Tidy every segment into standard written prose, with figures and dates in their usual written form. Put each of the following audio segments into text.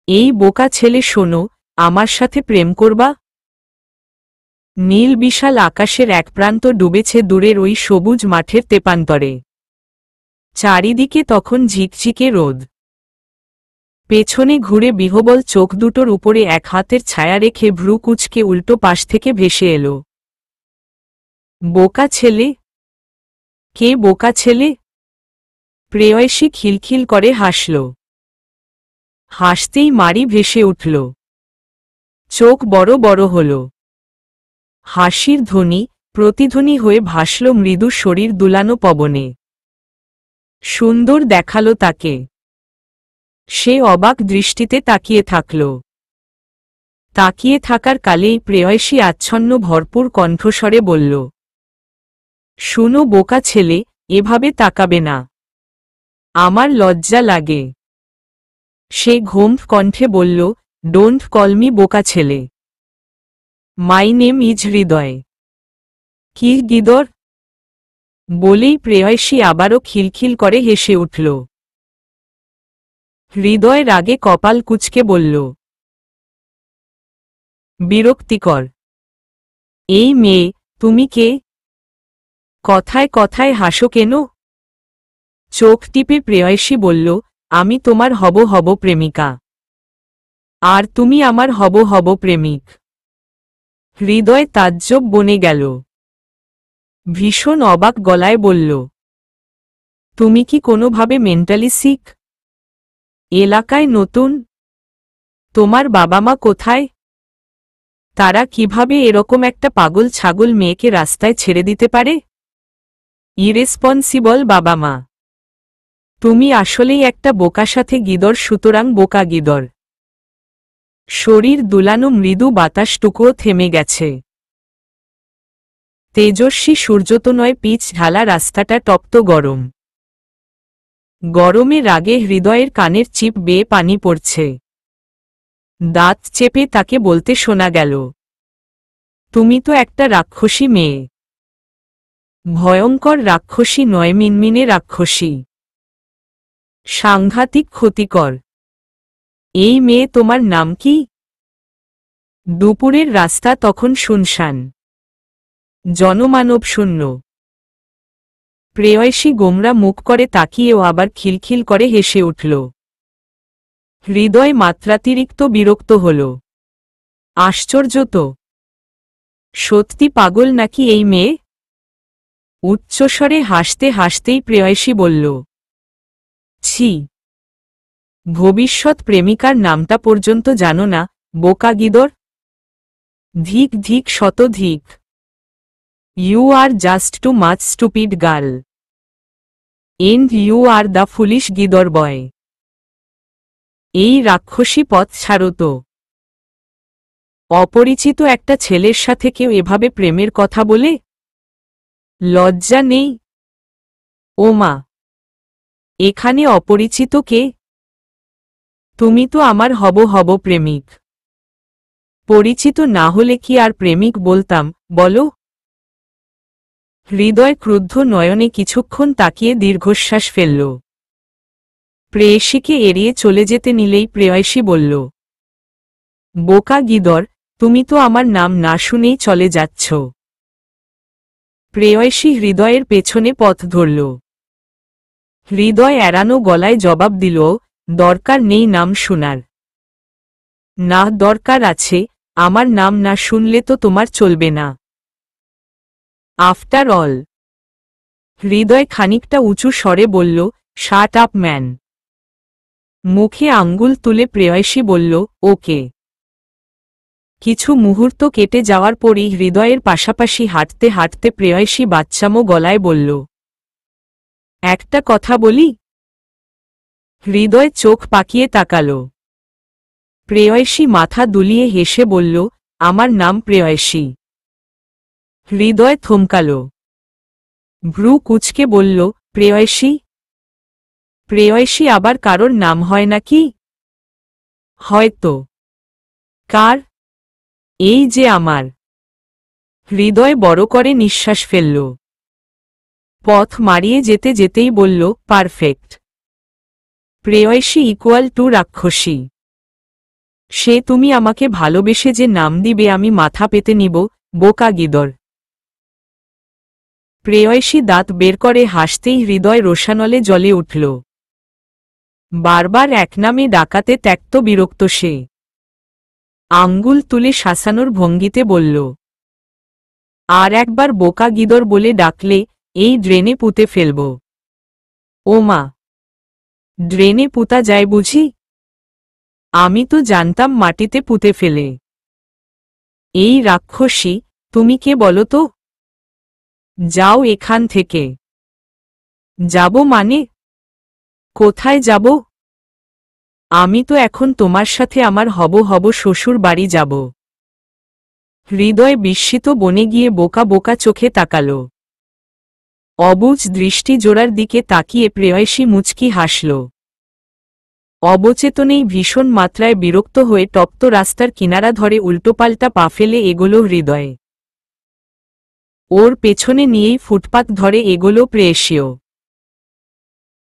এই বোকা ছেলে, শোনো, আমার সাথে প্রেম করবা? নীল বিশাল আকাশের এক প্রান্ত ডুবেছে দূরের ওই সবুজ মাঠের তেপান্তরে। চারিদিকে তখন ঝিকঝিকে রোদ। পেছনে ঘুরে বিহবল চোখ দুটোর উপরে এক হাতের ছায়া রেখে ভ্রু কুঁচকে উল্টো পাশ থেকে ভেসে এলো। বোকা ছেলে? কে বোকা ছেলে? প্রেয়সী খিলখিল করে হাসল। হাসতেই মারি ভেসে উঠল। চোখ বড় বড় হল। হাসির ধ্বনি প্রতিধ্বনি হয়ে ভাসল মৃদু শরীর দুলানো পবনে। সুন্দর দেখালো তাকে। সে অবাক দৃষ্টিতে তাকিয়ে থাকল। তাকিয়ে থাকার কালেই প্রেয়সী আচ্ছন্ন ভরপুর কণ্ঠস্বরে বলল, শুনো বোকা ছেলে, এভাবে তাকাবে না, আমার লজ্জা লাগে। সে ঘোমফ কণ্ঠে বলল, ডোন্ট কল মি বোকা ছেলে, মাই নেম ইজ হৃদয়। কি গিদর? বলেই প্রেয়সী আবারও খিলখিল করে হেসে উঠল। হৃদয় রাগে কপাল কুঁচকে বলল, বিরক্তিকর। এই মেয়ে, তুমি কে? কথায় কথায় হাসো কেন? চোখ টিপে প্রেয়সী বলল, আমি তোমার হব প্রেমিকা। আর তুমি আমার হব প্রেমিক। হৃদয় তাজ্জব বনে গেল। ভীষণ অবাক গলায় বলল, তুমি কি কোনোভাবে মেন্টালি সিক? এলাকায় নতুন? তোমার বাবা মা কোথায়? তারা কিভাবে এরকম একটা পাগল ছাগল মেয়েকে রাস্তায় ছেড়ে দিতে পারে? ইরেসপন্সিবল বাবা মা। তুমি আসলেই একটা বোকা, সাথে গিদর, সুতরাং বোকা গিদর। শরীর দুলানো মৃদু বাতাসটুকুও থেমে গেছে। তেজস্বী সূর্যতনয় পিচ ঢালা রাস্তাটা তপ্ত গরম। গরমে রাগে হৃদয়ের কানের চিপ বেয়ে পানি পড়ছে। দাঁত চেপে তাকে বলতে শোনা গেল, তুমি তো একটা রাক্ষসী মেয়ে। ভয়ঙ্কর রাক্ষসী নয়, মিনমিনে রাক্ষসী। সাংঘাতিক ক্ষতিকর। এই মেয়ে, তোমার নাম কি? দুপুরের রাস্তা তখন শুনশান, জনমানব শূন্য। প্রেয়সী গোমরা মুখ করে তাকিয়েও আবার খিলখিল করে হেসে উঠল। হৃদয় মাত্রাতিরিক্ত বিরক্ত হল। আশ্চর্য তো, সত্যি পাগল নাকি এই মেয়ে? উচ্চস্বরে হাসতে হাসতেই প্রেয়সী বলল, ছি, ভবিষ্যৎ প্রেমিকার নামটা পর্যন্ত জানো না, বোকা গিদর। ধিক ধিক শত ধিক। You are just too much stupid girl, and you are the foolish গিদর বয়। এই রাক্ষসী পথ ছাড়ো তো। অপরিচিত একটা ছেলের সাথে কেউ এভাবে প্রেমের কথা বলে? লজ্জা নেই? ও মা, এখানে অপরিচিত কে? তুমি তো আমার হব প্রেমিক। পরিচিত না হলে কি আর প্রেমিক বলতাম, বলো? হৃদয় ক্রুদ্ধ নয়নে কিছুক্ষণ তাকিয়ে দীর্ঘশ্বাস ফেলল। প্রেয়সীকে এড়িয়ে চলে যেতে নিলেই প্রেয়সী বলল, বোকা গিদর, তুমি তো আমার নাম না শুনেই চলে যাচ্ছ। প্রেয়সী হৃদয়ের পেছনে পথ ধরল। হৃদয় এড়ানো গলায় জবাব দিল, দরকার নেই নাম শোনার। না, দরকার আছে, আমার নাম না শুনলে তো তোমার চলবে না। After all. হৃদয় খানিকটা উঁচু স্বরে বলল, শাট আপ ম্যান। মুখে আঙ্গুল তুলে প্রেয়সী বলল, ওকে। কিছু মুহূর্ত কেটে যাওয়ার পরই হৃদয়ের পাশাপাশি হাঁটতে হাঁটতে প্রেয়সী বাচ্চামো গলায় বলল, একটা কথা বলি? হৃদয় চোখ পাকিয়ে তাকাল। প্রেয়সী মাথা দুলিয়ে হেসে বলল, আমার নাম প্রেয়সী। হৃদয় থমকাল। ভ্রু কুঁচকে বলল, প্রেয়সী? প্রেয়সী আবার কারোর নাম হয় নাকি? হয়তো। কার? এই যে আমার। হৃদয় বড় করে নিঃশ্বাস ফেলল। পথ মারিয়ে যেতে যেতেই বলল, পারফেক্ট। প্রেয়সী ইকুয়াল টু রাক্ষসী। সে তুমি আমাকে ভালোবেসে যে নাম দিবে আমি মাথা পেতে নিব, বোকা গিদর। প্রেয়সী দাঁত বের করে হাসতেই হৃদয় রোষানলে জ্বলে উঠল। বারবার এক নামে ডাকাতে ত্যক্ত বিরক্ত সে। আঙ্গুল তুলে শাসানোর ভঙ্গিতে বলল, আর একবার বোকা গিদর বলে ডাকলে এই ড্রেনে পুঁতে ফেলব। ও মা, ড্রেনে পুঁতা যায় বুঝি? আমি তো জানতাম মাটিতে পুঁতে ফেলে। এই রাক্ষসী, তুমি কে বলো তো? যাও এখান থেকে। যাব মানে? কোথায় যাব? আমি তো এখন তোমার সাথে আমার হব শ্বশুর বাড়ি যাব। হৃদয় বিস্মিত বনে গিয়ে বোকা বোকা চোখে তাকাল। অবুঝ দৃষ্টি জোড়ার দিকে তাকিয়ে প্রেয়সী মুচকি হাসল। অবচেতনেই ভীষণ মাত্রায় বিরক্ত হয়ে তপ্ত রাস্তার কিনারা ধরে উল্টোপাল্টা পা ফেলে এগোল হৃদয়। ওর পেছনে নিয়েই ফুটপাত ধরে এগোল প্রেয়সীও।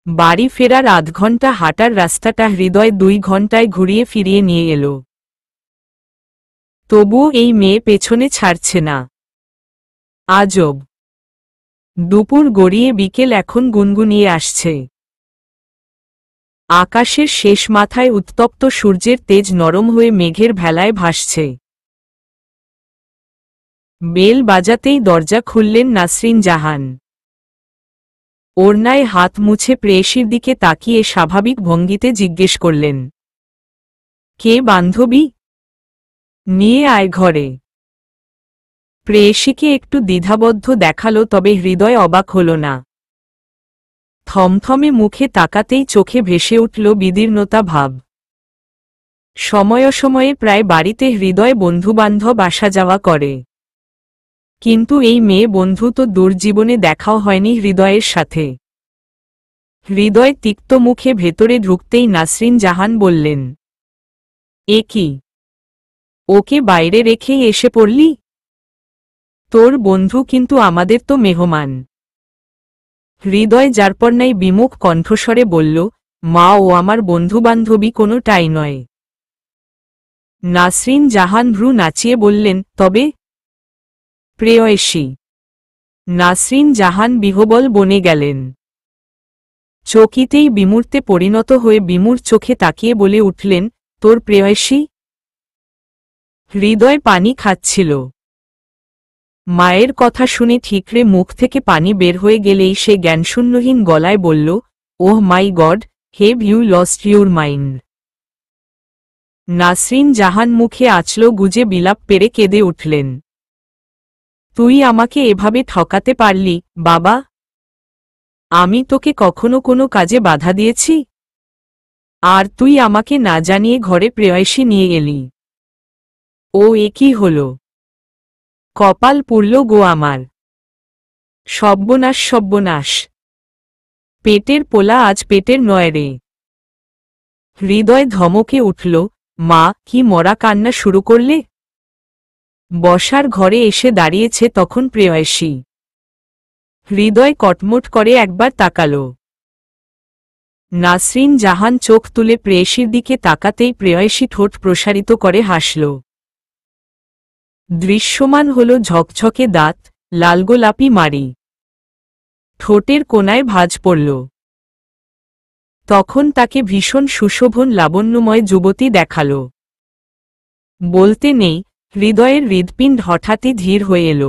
বাড়ি ফেরার আধ ঘণ্টা হাঁটার রাস্তাটা হৃদয় 2 ঘণ্টায় ঘুরিয়ে ফিরিয়ে নিয়ে এল। তবুও এই মেয়ে পেছনে ছাড়ছে না। আজব। দুপুর গড়িয়ে বিকেল এখন গুনগুনিয়ে আসছে। আকাশের শেষ মাথায় উত্তপ্ত সূর্যের তেজ নরম হয়ে মেঘের ভেলায় ভাসছে। বেল বাজাতেই দরজা খুললেন নাসরিন জাহান। ওড়নায় হাত মুছে প্রেয়সীর দিকে তাকিয়ে স্বাভাবিক ভঙ্গিতে জিজ্ঞেস করলেন, কে বান্ধবী? নিয়ে আয় ঘরে। প্রেয়সীকে একটু দ্বিধাবদ্ধ দেখালো, তবে হৃদয় অবাক হল না। থমথমে মুখে তাকাতেই চোখে ভেসে উঠল বিদীর্ণতা ভাব। সময়ে প্রায় বাড়িতে হৃদয় বন্ধুবান্ধব আসা যাওয়া করে, কিন্তু এই মেয়ে বন্ধু তো দূর জীবনে দেখাও হয়নি হৃদয়ের সাথে। হৃদয় তিক্ত মুখে ভেতরে ঢুকতেই নাসরিন জাহান বললেন, এ কি? ওকে বাইরে রেখেই এসে পড়লি? তোর বন্ধু কিন্তু আমাদের তো মেহমান। হৃদয় যারপরনাই বিমুখ কণ্ঠস্বরে বলল, মা ও আমার বন্ধুবান্ধবী কোনোটাই নয়। নাসরিন জাহান ভ্রু নাচিয়ে বললেন, তবে? প্রেয়সী। নাসরিন জাহান বিহবল বনে গেলেন। চকিতেই বিমূর্তে পরিণত হয়ে বিমূর চোখে তাকিয়ে বলে উঠলেন, তোর প্রেয়সী? হৃদয় পানি খাচ্ছিল। মায়ের কথা শুনে ঠিকরে মুখ থেকে পানি বের হয়ে গেলেই সে জ্ঞানশূন্যহীন গলায় বলল, oh my God, have you lost your mind? Nasrin Jahan মুখে আঁচল গুজে বিলাপ পেরে কেঁদে উঠলেন। তুই আমাকে এভাবে ঠকাতে পারলি বাবা? আমি তোকে কখনো কোনো কাজে বাধা দিয়েছি? আর তুই আমাকে না জানিয়ে ঘরে প্রেয়সী নিয়ে এলি। ও এ কি হল? কপাল পুড়ল গো আমার। সর্বনাশ সর্বনাশ। পেটের পোলা আজ পেটের নয় রে। হৃদয় ধমকে উঠল, মা, কি মরা কান্না শুরু করলে? বসার ঘরে এসে দাঁড়িয়েছে তখন প্রেয়সী। হৃদয় কটমট করে একবার তাকাল। নাসরিন জাহান চোখ তুলে প্রেয়সীর দিকে তাকাতেই প্রেয়সী ঠোঁট প্রসারিত করে হাসল। দৃশ্যমান হল ঝকঝকে দাঁত, লালগোলাপি মাড়ি। ঠোঁটের কোনায় ভাঁজ পড়ল। তখন তাকে ভীষণ সুশোভন লাবণ্যময় যুবতী দেখাল। বলতে নেই, হৃদয়ের হৃৎপিণ্ড হঠাৎই ধীর হয়ে এল।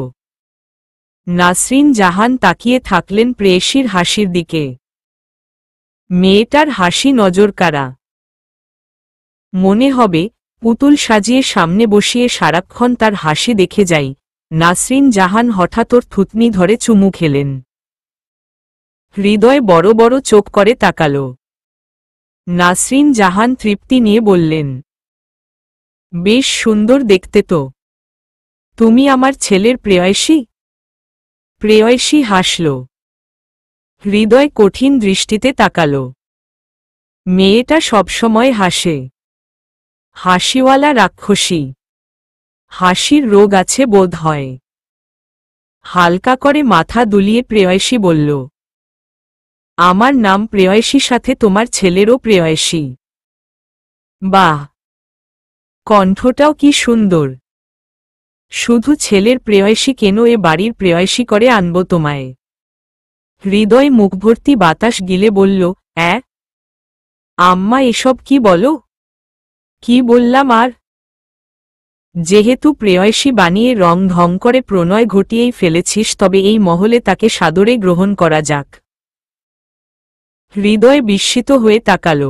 নাসরিন জাহান তাকিয়ে থাকলেন প্রেয়সীর হাসির দিকে। মেয়েটার হাসি নজরকাড়া। মনে হবে পুতুল সাজিয়ে সামনে বসিয়ে সারাক্ষণ তার হাসি দেখে যাই। নাসরিন জাহান হঠাৎ ওর থুতনি ধরে চুমু খেলেন। হৃদয় বড় বড় চোখ করে তাকাল। নাসরিন জাহান তৃপ্তি নিয়ে বললেন, বেশ সুন্দর দেখতে তো। তুমি আমার ছেলের প্রেয়সী? প্রেয়সী হাসল। হৃদয় কঠিন দৃষ্টিতে তাকাল। মেয়েটা সবসময় হাসে। হাসিওয়ালা রাক্ষসী। হাসির রোগ আছে বোধ হয়। হালকা করে মাথা দুলিয়ে প্রেয়সী বলল, আমার নাম প্রেয়সী, সাথে তোমার ছেলেরও প্রেয়সী। বাহ! কণ্ঠটাও কি সুন্দর। শুধু ছেলের প্রেয়সী কেন, এ বাড়ির প্রেয়সী করে আনব তোমায়। হৃদয় মুখভর্তি বাতাস গিলে বলল, আম্মা এসব কি বলো? কি বললাম আর? যেহেতু প্রেয়সী বানিয়ে রং ঢং করে প্রণয় ঘটিয়েই ফেলেছিস, তবে এই মহলে তাকে সাদরে গ্রহণ করা যাক। হৃদয় বিস্মিত হয়ে তাকাল।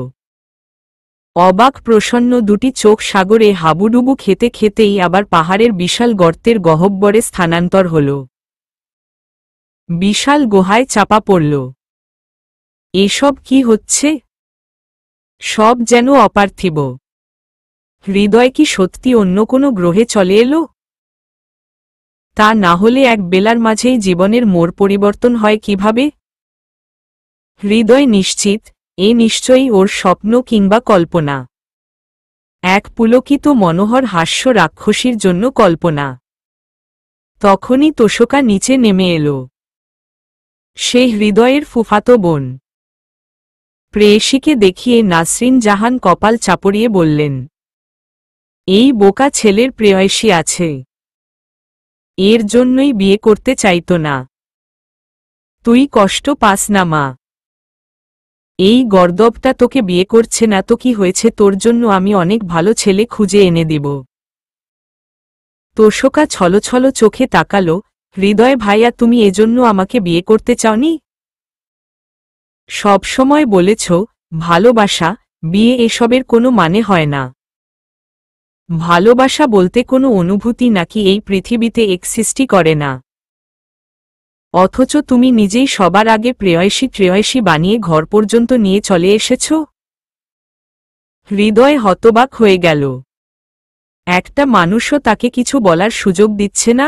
অবাক প্রসন্ন দুটি চোখ সাগরে হাবুডুবু খেতে খেতেই আবার পাহাড়ের বিশাল গর্তের গহ্বরে স্থানান্তর হল। বিশাল গুহায় চাপা পড়ল। এসব কি হচ্ছে? সব যেন অপার্থিব। হৃদয় কি সত্যি অন্য কোনো গ্রহে চলে এলো? তা না হলে এক বেলার মাঝেই জীবনের মোড় পরিবর্তন হয় কিভাবে? হৃদয় নিশ্চিত, এ নিশ্চয়ই ওর স্বপ্ন কিংবা কল্পনা। এক পুলকিত মনোহর হাস্য রাক্ষসীর জন্য কল্পনা। তখনই তোষকা নিচে নেমে এলো। সে হৃদয়ের ফুফাতো বোন। প্রেয়সীকে দেখিয়ে নাসরিন জাহান কপাল চাপড়িয়ে বললেন, এই বোকা ছেলের প্রেয়সী আছে, এর জন্যই বিয়ে করতে চাইত না। তুই কষ্ট পাস না মা। এই গর্দবটা তোকে বিয়ে করছে না তো কি হয়েছে, তোর জন্য আমি অনেক ভালো ছেলে খুঁজে এনে দিব। তোষকা ছলছল চোখে তাকাল, হৃদয় ভাইয়া, তুমি এজন্য আমাকে বিয়ে করতে চাওনি? সবসময় বলেছ ভালোবাসা, বিয়ে এসবের কোনো মানে হয় না। ভালোবাসা বলতে কোনো অনুভূতি নাকি এই পৃথিবীতে এক্সিস্টই করে না। অথচ তুমি নিজেই সবার আগে প্রেয়সী বানিয়ে ঘর পর্যন্ত নিয়ে চলে এসেছ। হৃদয় হতবাক হয়ে গেল। একটা মানুষও তাকে কিছু বলার সুযোগ দিচ্ছে না।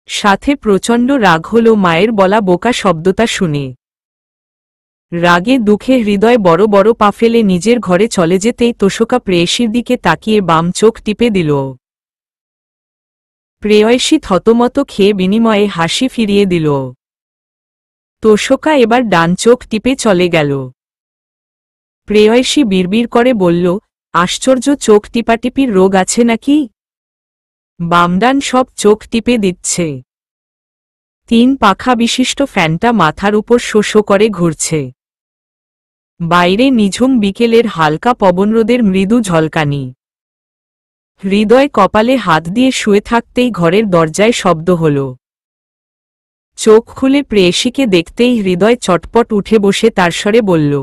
সাথে প্রচণ্ড রাগ হল মায়ের বলা বোকা শব্দটা শুনে। রাগে দুঃখে হৃদয় বড় বড় পা ফেলে নিজের ঘরে চলে যেতেই তোষকা প্রেয়সীর দিকে তাকিয়ে বাম চোখ টিপে দিল। প্রেয়সী থতমত খেয়ে বিনিময়ে হাসি ফিরিয়ে দিল। তোষকা এবার ডান চোখ টিপে চলে গেল। প্রেয়সী বিড়বিড় করে বলল, আশ্চর্য, চোখ টিপাটিপির রোগ আছে নাকি? বামডান সব চোখ টিপে দিচ্ছে। 3 পাখা বিশিষ্ট ফ্যানটা মাথার উপর শো শো করে ঘুরছে। বাইরে নিঝুম বিকেলের হালকা পবনরোদের মৃদু ঝলকানি। হৃদয় কপালে হাত দিয়ে শুয়ে থাকতেই ঘরের দরজায় শব্দ হল। চোখ খুলে প্রেয়সীকে দেখতেই হৃদয় চটপট উঠে বসে তার স্বরে বলল,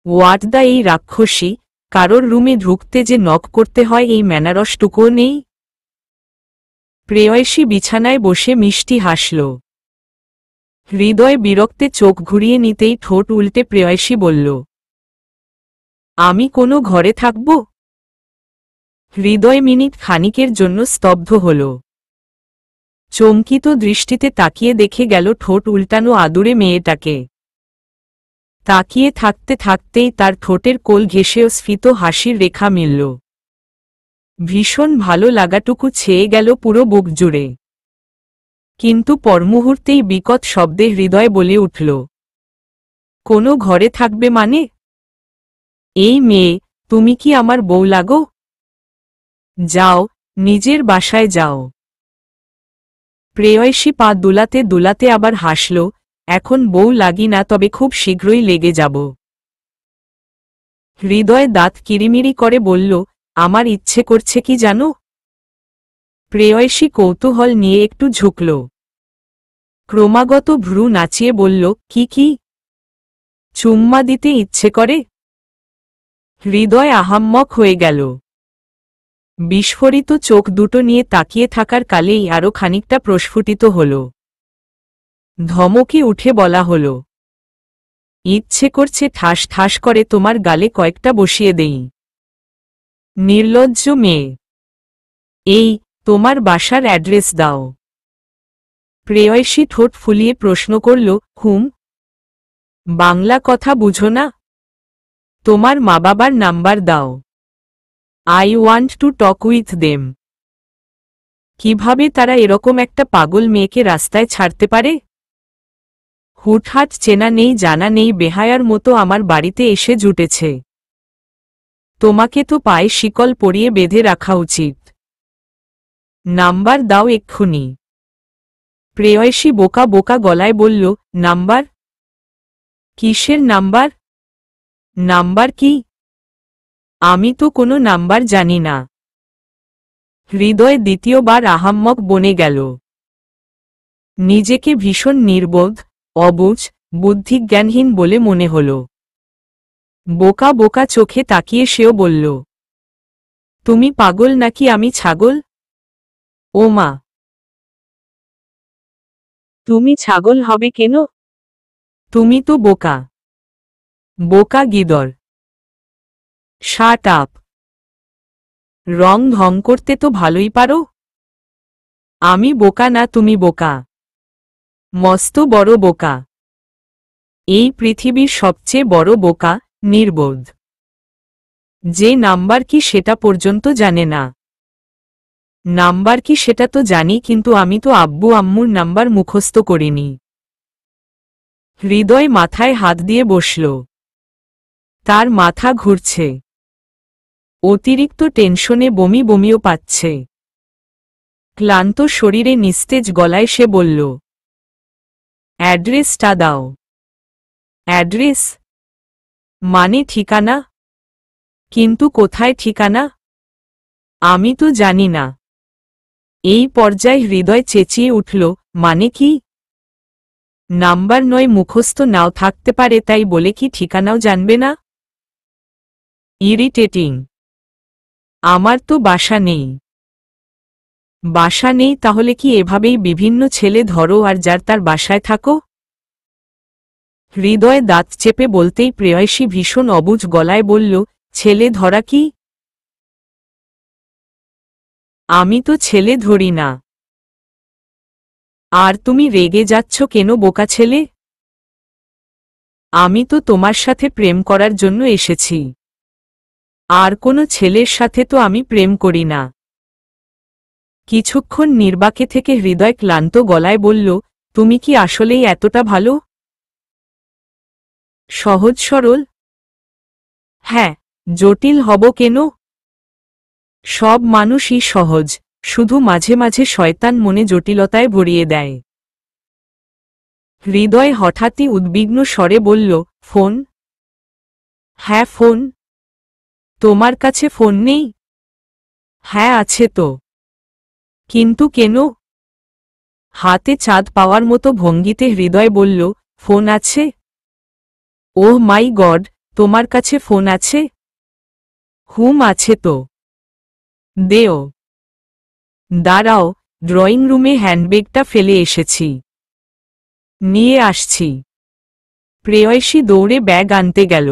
হোয়াট দ্য, এই রাক্ষসী, কারোর রুমে ঢুকতে যে নক করতে হয় এই ম্যানারসটুকুও নেই। প্রেয়সী বিছানায় বসে মিষ্টি হাসল। হৃদয় বিরক্তে চোখ ঘুরিয়ে নিতেই ঠোঁট উল্টে প্রেয়সী বলল, আমি কোনো ঘরে থাকব? হৃদয় মিনিট খানিকের জন্য স্তব্ধ হল। চমকিত দৃষ্টিতে তাকিয়ে দেখে গেল ঠোঁট উল্টানো আদুরে মেয়েটাকে। তাকিয়ে থাকতে থাকতেই তার ঠোঁটের কোল ঘেঁষেও স্ফীত হাসির রেখা মিলল। ভীষণ ভালো লাগাটুকু ছেয়ে গেল পুরো বুক জুড়ে। কিন্তু পরমুহূর্তেই বিকট শব্দে হৃদয় বলে উঠল, কোনো ঘরে থাকবে মানে? এই মেয়ে, তুমি কি আমার বউ লাগো? যাও, নিজের বাসায় যাও। প্রেয়সী পা দুলাতে দুলাতে আবার হাসল, এখন বউ লাগি না, তবে খুব শীঘ্রই লেগে যাব। হৃদয় দাঁত কিরিমিরি করে বলল, আমার ইচ্ছে করছে কি জানো? প্রেয়সী কৌতূহল নিয়ে একটু ঝুঁকল। ক্রমাগত ভ্রু নাচিয়ে বলল, কি? চুম্মা দিতে ইচ্ছে করে? হৃদয় আহাম্মক হয়ে গেল। বিস্ফোরিত চোখ দুটো নিয়ে তাকিয়ে থাকার কালেই আরো খানিকটা প্রস্ফুটিত হল। ধমকে উঠে বলা হল, ইচ্ছে করছে ঠাস ঠাস করে তোমার গালে কয়েকটা বসিয়ে দেই। নির্লজ্জ মেয়ে। এই, তোমার বাসার অ্যাড্রেস দাও। প্রেয়সী ঠোঁট ফুলিয়ে প্রশ্ন করল, হুম? বাংলা কথা বুঝো না? তোমার মা বাবার নাম্বার দাও। I want to talk with them. কিভাবে তারা এরকম একটা পাগল মেয়েকে রাস্তায় ছাড়তে পারে? হুটহাট চেনা নেই জানা নেই বেহায়ার মতো আমার বাড়িতে এসে জুটেছে। তোমাকে তো পায়ে শিকল পরিয়ে বেঁধে রাখা উচিত। নাম্বার দাও এক্ষুনি। প্রেয়সী বোকা বোকা গলায় বলল, নাম্বার? কিসের নাম্বার? নাম্বার কি? আমি তো কোনো নাম্বার জানি না। হৃদয় দ্বিতীয়বার আহাম্মক বনে গেল। নিজেকে ভীষণ নির্বোধ, অবুঝ, বুদ্ধিজ্ঞানহীন বলে মনে হল। বোকা বোকা চোখে তাকিয়ে সেও বলল, তুমি পাগল নাকি আমি ছাগল? ও মা, তুমি ছাগল হবে কেন? তুমি তো বোকা। বোকা গিদর। Shut up. রং ঢং করতে তো ভালোই পারো। আমি বোকা না, তুমি বোকা। মস্ত বড় বোকা। এই পৃথিবীর সবচেয়ে বড় বোকা, নির্বোধ। যে নাম্বার কি সেটা পর্যন্ত জানে না। নাম্বার কি সেটা তো জানি, কিন্তু আমি তো আব্বু আম্মুর নাম্বার মুখস্থ করিনি। হৃদয় মাথায় হাত দিয়ে বসল। তার মাথা ঘুরছে। অতিরিক্ত টেনশনে বমি বমিও পাচ্ছে। ক্লান্ত শরীরে নিস্তেজ গলায় সে বলল, অ্যাড্রেসটা দাও। অ্যাড্রেস মানে ঠিকানা? কিন্তু কোথায় ঠিকানা? আমি তো জানি না। এই পর্যায়ে হৃদয় চেঁচিয়ে উঠল, মানে কি? নাম্বার নয় মুখস্থ নাও থাকতে পারে, তাই বলে কি ঠিকানাও জানবে না? ইরিটেটিং। আমার তো বাসা নেই। বাসা নেই তাহলে কি এভাবেই বিভিন্ন ছেলে ধরো আর যার তার বাসায় থাকো? হৃদয় দাঁত চেপে বলতেই প্রেয়সী ভীষণ অবুঝ গলায় বলল, ছেলে ধরা কি? আমি তো ছেলে ধরি না। আর তুমি রেগে যাচ্ছ কেন বোকা ছেলে? আমি তো তোমার সাথে প্রেম করার জন্য এসেছি। আর কোনো ছেলের সাথে তো আমি প্রেম করি না। কিছুক্ষণ নির্বাকে থেকে হৃদয় ক্লান্ত গলায় বলল, তুমি কি আসলেই এতটা ভালো? সহজ সরল? হ্যাঁ, জটিল হব কেন? সব মানুষই সহজ, শুধু মাঝে মাঝে শয়তান মনে জটিলতায় ভরিয়ে দেয়। হৃদয় হঠাৎই উদ্বিগ্ন স্বরে বলল, ফোন? হ্যাঁ ফোন। তোমার কাছে ফোন নেই? হ্যাঁ আছে তো। কিন্তু কেন? হাতে চাঁদ পাওয়ার মতো ভঙ্গিতে হৃদয় বলল, ফোন আছে। ওহ মাই গড, তোমার কাছে ফোন আছে? হুম আছে তো। দেও। দাঁড়াও, ড্রয়িং রুমে হ্যান্ডব্যাগটা ফেলে এসেছি। নিয়ে আসছি। প্রেয়সী দৌড়ে ব্যাগ আনতে গেল।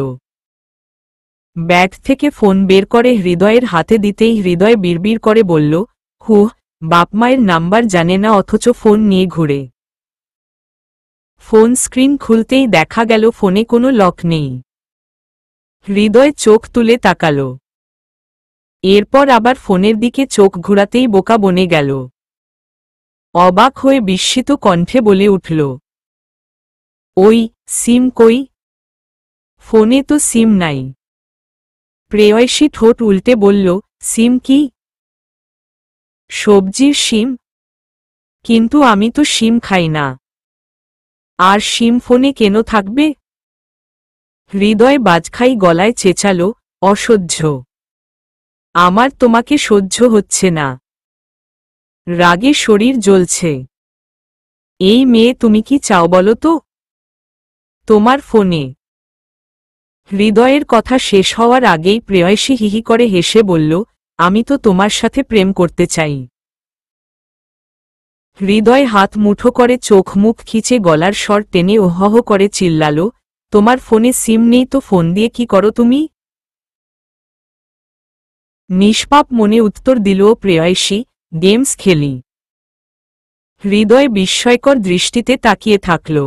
ব্যাগ থেকে ফোন বের করে হৃদয়ের হাতে দিতেই হৃদয় বিড়বিড় করে বলল, হুহ, বাপমায়ের নাম্বার জানে না অথচ ফোন নিয়ে ঘুরে। ফোন স্ক্রিন খুলতেই দেখা গেল ফোনে কোনো লক নেই। হৃদয় চোখ তুলে তাকাল। এরপর আবার ফোনের দিকে চোখ ঘুরাতেই বোকা বনে গেল। অবাক হয়ে বিস্মিত কণ্ঠে বলে উঠল, ওই সিম কই? ফোনে তো সিম নাই। প্রেয়সী ঠোঁট উল্টে বলল, সিম কি? সবজির শিম? কিন্তু আমি তো শিম খাই না। আর শিম ফোনে কেন থাকবে? হৃদয় বাজখাই গলায় চেঁচাল, অসহ্য। আমার তোমাকে সহ্য হচ্ছে না। রাগে শরীর জ্বলছে। এই মেয়ে তুমি কি চাও বলো তো? তোমার ফোনে। হৃদয়ের কথা শেষ হওয়ার আগেই প্রেয়সী হিহি করে হেসে বলল, আমি তো তোমার সাথে প্রেম করতে চাই। হৃদয় হাত মুঠো করে চোখ মুখ খিচে গলার স্বর টেনে ওহহ করে চিল্লাল, তোমার ফোনে সিম নেই তো ফোন দিয়ে কি করো তুমি? নিষ্পাপ মনে উত্তর দিল প্রেয়সী, গেমস খেলি। হৃদয় বিস্ময়কর দৃষ্টিতে তাকিয়ে থাকল।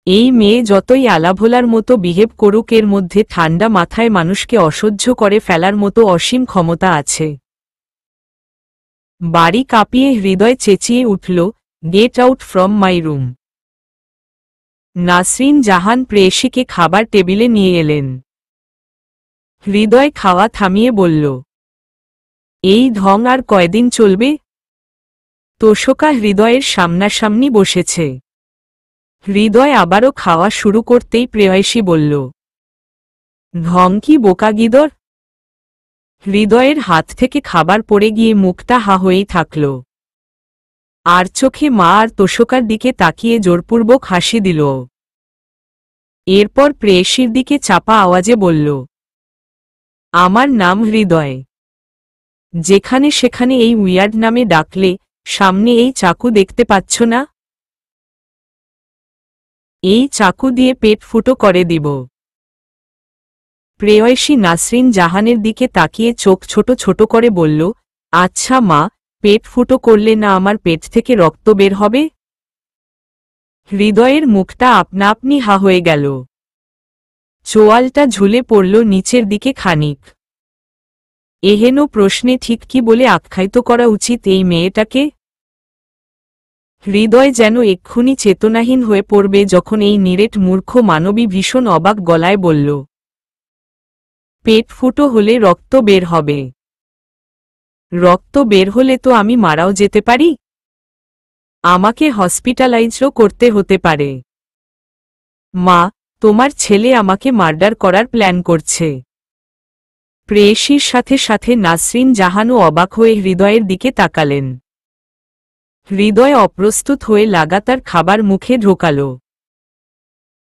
এই মেয়ে যতই আলাভোলার মতো বিহেভ করুক, এর মধ্যে ঠান্ডা মাথায় মানুষকে অসহ্য করে ফেলার মতো অসীম ক্ষমতা আছে। বাড়ি কাঁপিয়ে হৃদয় চেঁচিয়ে উঠল, get out from my room. Nasrin Jahan প্রেয়সীকে খাবার টেবিলে নিয়ে এলেন। হৃদয় খাওয়া থামিয়ে বলল, এই ঢং আর কয়দিন চলবে? তোষকা হৃদয়ের সামনাসামনি বসেছে। হৃদয় আবারও খাওয়া শুরু করতেই প্রেয়সী বলল, ঢং কি বোকা গিদর? হৃদয়ের হাত থেকে খাবার পড়ে গিয়ে মুখটা হা হয়েই থাকল। আর চোখে মা আর তোষকার দিকে তাকিয়ে জোরপূর্বক হাসি দিল। এরপর প্রেয়সীর দিকে চাপা আওয়াজে বলল, আমার নাম হৃদয়। যেখানে সেখানে এই উইয়ার্ড নামে ডাকলে সামনে এই চাকু দেখতে পাচ্ছ না? এই চাকু দিয়ে পেট ফুটো করে দিব। প্রেয়সী নাসরিন জাহানের দিকে তাকিয়ে চোখ ছোট ছোট করে বলল, আচ্ছা মা, পেট ফুটো করলে না আমার পেট থেকে রক্ত বের হবে? হৃদয়ের মুখটা আপনা আপনি হা হয়ে গেল। চোয়ালটা ঝুলে পড়ল নিচের দিকে খানিক। এহেন প্রশ্নে ঠিক কি বলে আখ্যায়িত করা উচিত এই মেয়েটাকে? হৃদয় যেন এক্ষুনি চেতনাহীন হয়ে পড়বে যখন এই নিরেট মূর্খ মানবী ভীষণ অবাক গলায় বলল, পেট ফুটো হলে রক্ত বের হবে? রক্ত বের হলে তো আমি মারাও যেতে পারি। আমাকে হসপিটালাইজও করতে হতে পারে। মা, তোমার ছেলে আমাকে মার্ডার করার প্ল্যান করছে। প্রেয়সীর সাথে সাথে নাসরিন জাহানও অবাক হয়ে হৃদয়ের দিকে তাকালেন। হৃদয় অপ্রস্তুত হয়ে লাগাতার খাবার মুখে ঢোকাল।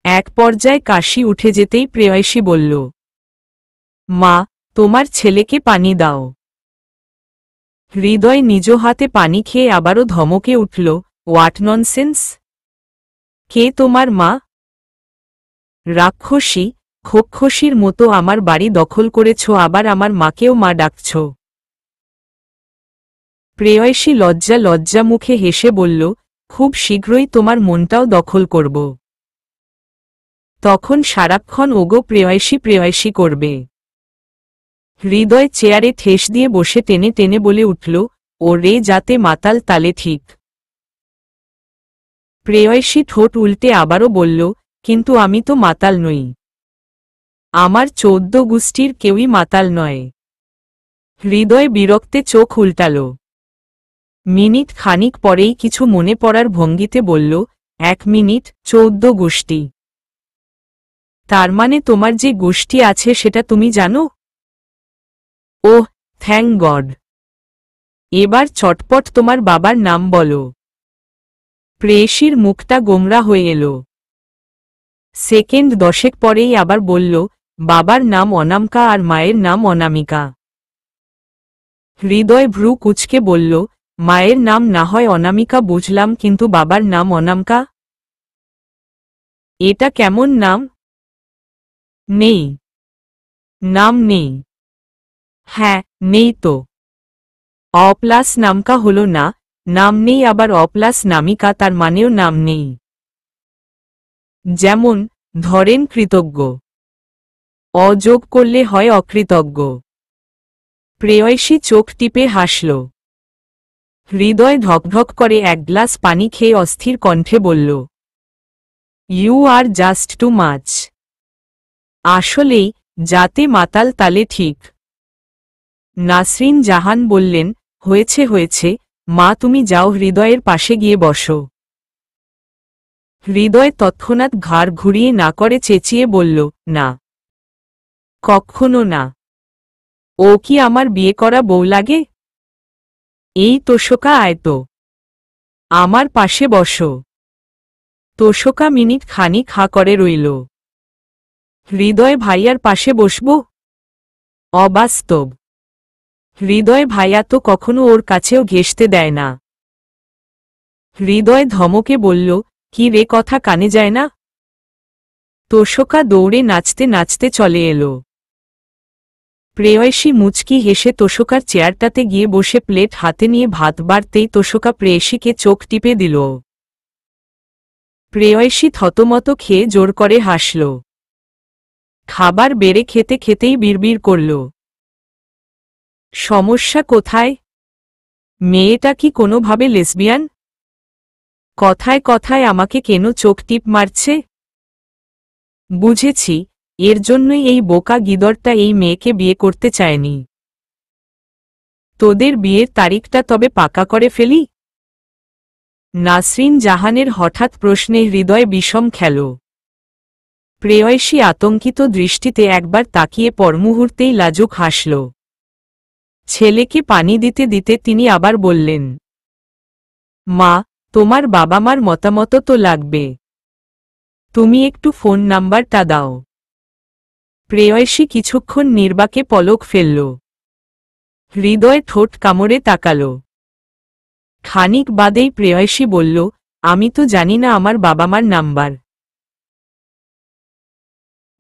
এক পর্যায়ে কাশি উঠে যেতেই প্রেয়সী বলল, মা, তোমার ছেলেকে পানি দাও। হৃদয় নিজ হাতে পানি খেয়ে আবারও ধমকে উঠল, হোয়াট ননসেন্স? কে তোমার মা? রাক্ষসী, খোক্ষসীর মতো আমার বাড়ি দখল করেছ, আবার আমার মাকেও মা ডাকছ। প্রেয়সী লজ্জা লজ্জা মুখে হেসে বলল, খুব শীঘ্রই তোমার মনটাও দখল করব। তখন সারাক্ষণ ওগো প্রেয়সী প্রেয়সী করবে। হৃদয় চেয়ারে ঠেস দিয়ে বসে টেনে টেনে বলে উঠল, ও রে যাতে মাতাল তালে ঠিক। প্রেয়সী ঠোঁট উল্টে আবারও বলল, কিন্তু আমি তো মাতাল নই। আমার 14 গোষ্ঠীর কেউই মাতাল নয়। হৃদয় বিরক্তে চোখ উল্টাল। মিনিট খানিক পরেই কিছু মনে পড়ার ভঙ্গিতে বলল, 1 মিনিট, 14 গোষ্ঠী? তার মানে তোমার যে গোষ্ঠী আছে সেটা তুমি জানো? ওহ, থ্যাঙ্ক গড। এবার চটপট তোমার বাবার নাম বলো। প্রেয়সীর মুখটা গোমরা হয়ে এলো। সেকেন্ড 10 পরেই আবার বলল, বাবার নাম অনামিকা আর মায়ের নাম অনামিকা। হৃদয় ভ্রু কুঁচকে বলল, মায়ের নাম না হয় অনামিকা বুঝলাম, কিন্তু বাবার নাম অনামিকা? এটা কেমন নাম? নেই। নাম নেই? হ্যাঁ, নেই তো। অপ্লাস নামকা হলো না, নাম নেই আবার অপ্লাস নামিকা, তার মানেও নাম নেই। যেমন ধরেন কৃতজ্ঞ। অযোগ করলে হয় অকৃতজ্ঞ। প্রেয়সী চোখ টিপে হাসল। হৃদয় ঢকঢক করে 1 গ্লাস পানি খেয়ে অস্থির কণ্ঠে বলল, you are just too much. আসলেই, যাতে মাতাল তালে ঠিক। নাসরিন জাহান বললেন, হয়েছে হয়েছে, মা তুমি যাও হৃদয়ের পাশে গিয়ে বসো। হৃদয় তৎক্ষণাৎ ঘাড় ঘুরিয়ে না করে চেঁচিয়ে বলল, না, কখনো না। ও কি আমার বিয়ে করা বউ লাগে? এই তোষকা আয় তো, আমার পাশে বসো। তোষকা মিনিট খানিক হা করে রইল। হৃদয় ভাইয়ার পাশে বসব? অবাস্তব। হৃদয় ভাইয়া তো কখনো ওর কাছেও ঘেঁষতে দেয় না। হৃদয় ধমকে বলল, কি রে, কথা কানে যায় না? তোষকা দৌড়ে নাচতে নাচতে চলে এলো। প্রেয়সী মুচকি হেসে তোষকার চেয়ারটাতে গিয়ে বসে প্লেট হাতে নিয়ে ভাত বাড়তেই তোষকা প্রেয়সীকে চোখ টিপে দিল। প্রেয়সী থতমত খেয়ে জোর করে হাসল। খাবার বেড়ে খেতে খেতেই বিড়বিড় করল, সমস্যা কোথায়? মেয়েটা কি কোনোভাবে লেসবিয়ান? কথায় কথায় আমাকে কেন চোখ টিপ মারছে? বুঝেছি, এর জন্যই এই বোকা গিদরটা এই মেয়েকে বিয়ে করতে চায়নি। তোদের বিয়ের তারিখটা তবে পাকা করে ফেলি। নাসরিন জাহানের হঠাৎ প্রশ্নে হৃদয় বিষম খেল। প্রেয়সী আতঙ্কিত দৃষ্টিতে একবার তাকিয়ে পরমুহূর্তেই লাজুক হাসল। ছেলেকে পানি দিতে দিতে তিনি আবার বললেন, মা, তোমার বাবা মার মতামত তো লাগবে। তুমি একটু ফোন নাম্বারটা দাও। প্রেয়সী কিছুক্ষণ নির্বাকে পলক ফেলল। হৃদয় ঠোঁট কামড়ে তাকাল। খানিক বাদেই প্রেয়সী বলল, আমি তো জানি না আমার বাবা মার নাম্বার।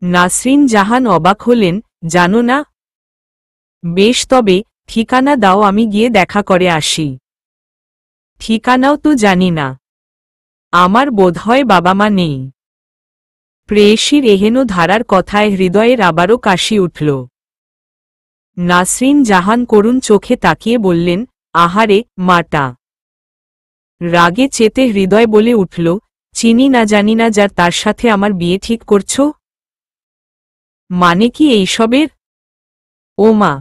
নাসরিন জাহান অবাক হলেন, জানো না? বেশ, তবে ঠিকানা দাও, আমি গিয়ে দেখা করে আসি। ঠিকানাও তো জানি না। আমার বোধহয় বাবা মা নেই। প্রেয়সীর এহেন ধারার কথায় হৃদয়ের আবারও কাশি উঠল। নাসরিন জাহান করুণ চোখে তাকিয়ে বললেন, আহারে মাটা। রাগে চেতে হৃদয় বলে উঠল, চিনি না জানি না যার তার সাথে আমার বিয়ে ঠিক করছ? মানে কি এইসবের? ও মা,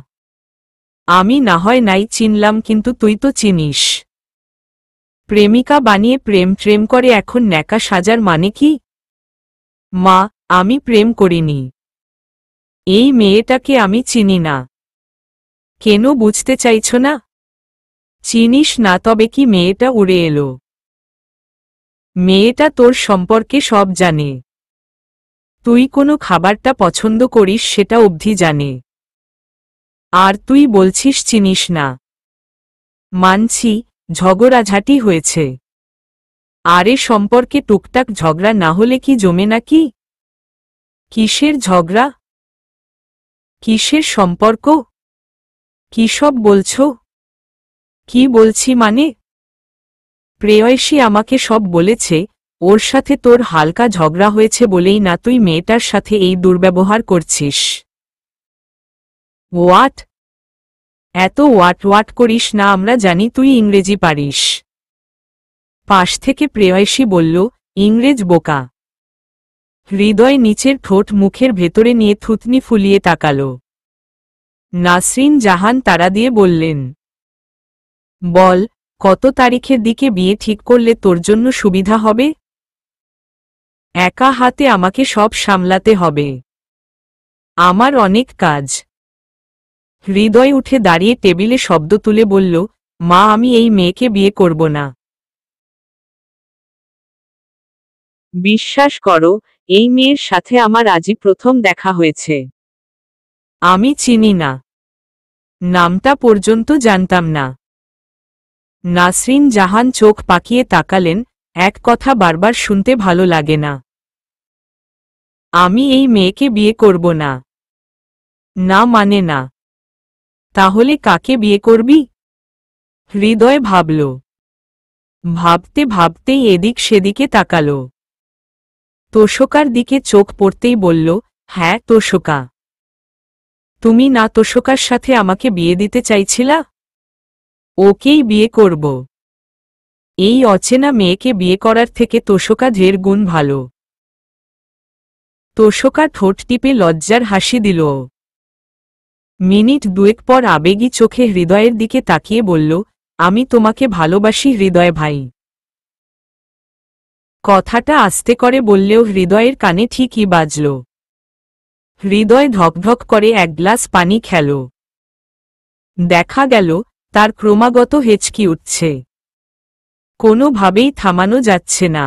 আমি না হয় নাই চিনলাম, কিন্তু তুই তো চিনিস। প্রেমিকা বানিয়ে প্রেম করে এখন ন্যাকা সাজার মানে কি? মা, আমি প্রেম করিনি। এই মেয়েটাকে আমি চিনি না। কেন বুঝতে চাইছ না? চিনিস না তবে কি মেয়েটা উড়ে এলো? মেয়েটা তোর সম্পর্কে সব জানে। তুই কোনো খাবারটা পছন্দ করিস সেটা অবধি জানে। আর তুই বলছিস চিনিস না। মানছি, ঝগড়াঝাটি হয়েছে। আরে সম্পর্কে টুকটাক ঝগড়া না হলে কি জমে নাকি? কিসের ঝগড়া? কিসের সম্পর্ক? কি সব বলছো? কি বলছি মানে? প্রেয়সী আমাকে সব বলেছে। ওর সাথে তোর হালকা ঝগড়া হয়েছে বলেই না তুই মেয়েটার সাথে এই দুর্ব্যবহার করছিস। হোয়াট? এত ওয়াট করিস না, আমরা জানি তুই ইংরেজি পারিস। পাশ থেকে প্রেয়সী বলল, ইংরেজ বোকা। হৃদয় নিচের ঠোঁট মুখের ভেতরে নিয়ে থুতনি ফুলিয়ে তাকাল। নাসরিন জাহান তাড়া দিয়ে বললেন, বল, কত তারিখের দিকে বিয়ে ঠিক করলে তোর জন্য সুবিধা হবে? একা হাতে আমাকে সব সামলাতে হবে। আমার অনেক কাজ। হৃদয় উঠে দাঁড়িয়ে টেবিলে শব্দ তুলে বলল, মা, আমি এই মেয়েকে বিয়ে করব না। বিশ্বাস করো, এই মেয়ের সাথে আমার আজই প্রথম দেখা হয়েছে। আমি চিনি না। নামটা পর্যন্ত জানতাম না। নাসরিন জাহান চোখ পাকিয়ে তাকালেন, এক কথা বারবার শুনতে ভালো লাগে না। আমি এই মেয়েকে বিয়ে করব না। না মানে না। তাহলে কাকে বিয়ে করবি? হৃদয় ভাবল। ভাবতে ভাবতেই এদিক সেদিকে তাকাল। তোষকার দিকে চোখ পড়তেই বলল, হ্যাঁ তোষকা। তুমি না তোষকার সাথে আমাকে বিয়ে দিতে চাইছিলা? ওকেই বিয়ে করব। এই অচেনা মেয়েকে বিয়ে করার থেকে তোষকা ঢের গুণ ভালো। তোষকা ঠোঁট টিপে লজ্জার হাসি দিল। মিনিট দুয়েক পর আবেগী চোখে হৃদয়ের দিকে তাকিয়ে বলল, আমি তোমাকে ভালোবাসি হৃদয় ভাই। কথাটা আস্তে করে বললেও হৃদয়ের কানে ঠিকই বাজল। হৃদয় ধকধক করে এক গ্লাস পানি খেল। দেখা গেল তার ক্রমাগত হেঁচকি উঠছে। কোনোভাবেই থামানো যাচ্ছে না।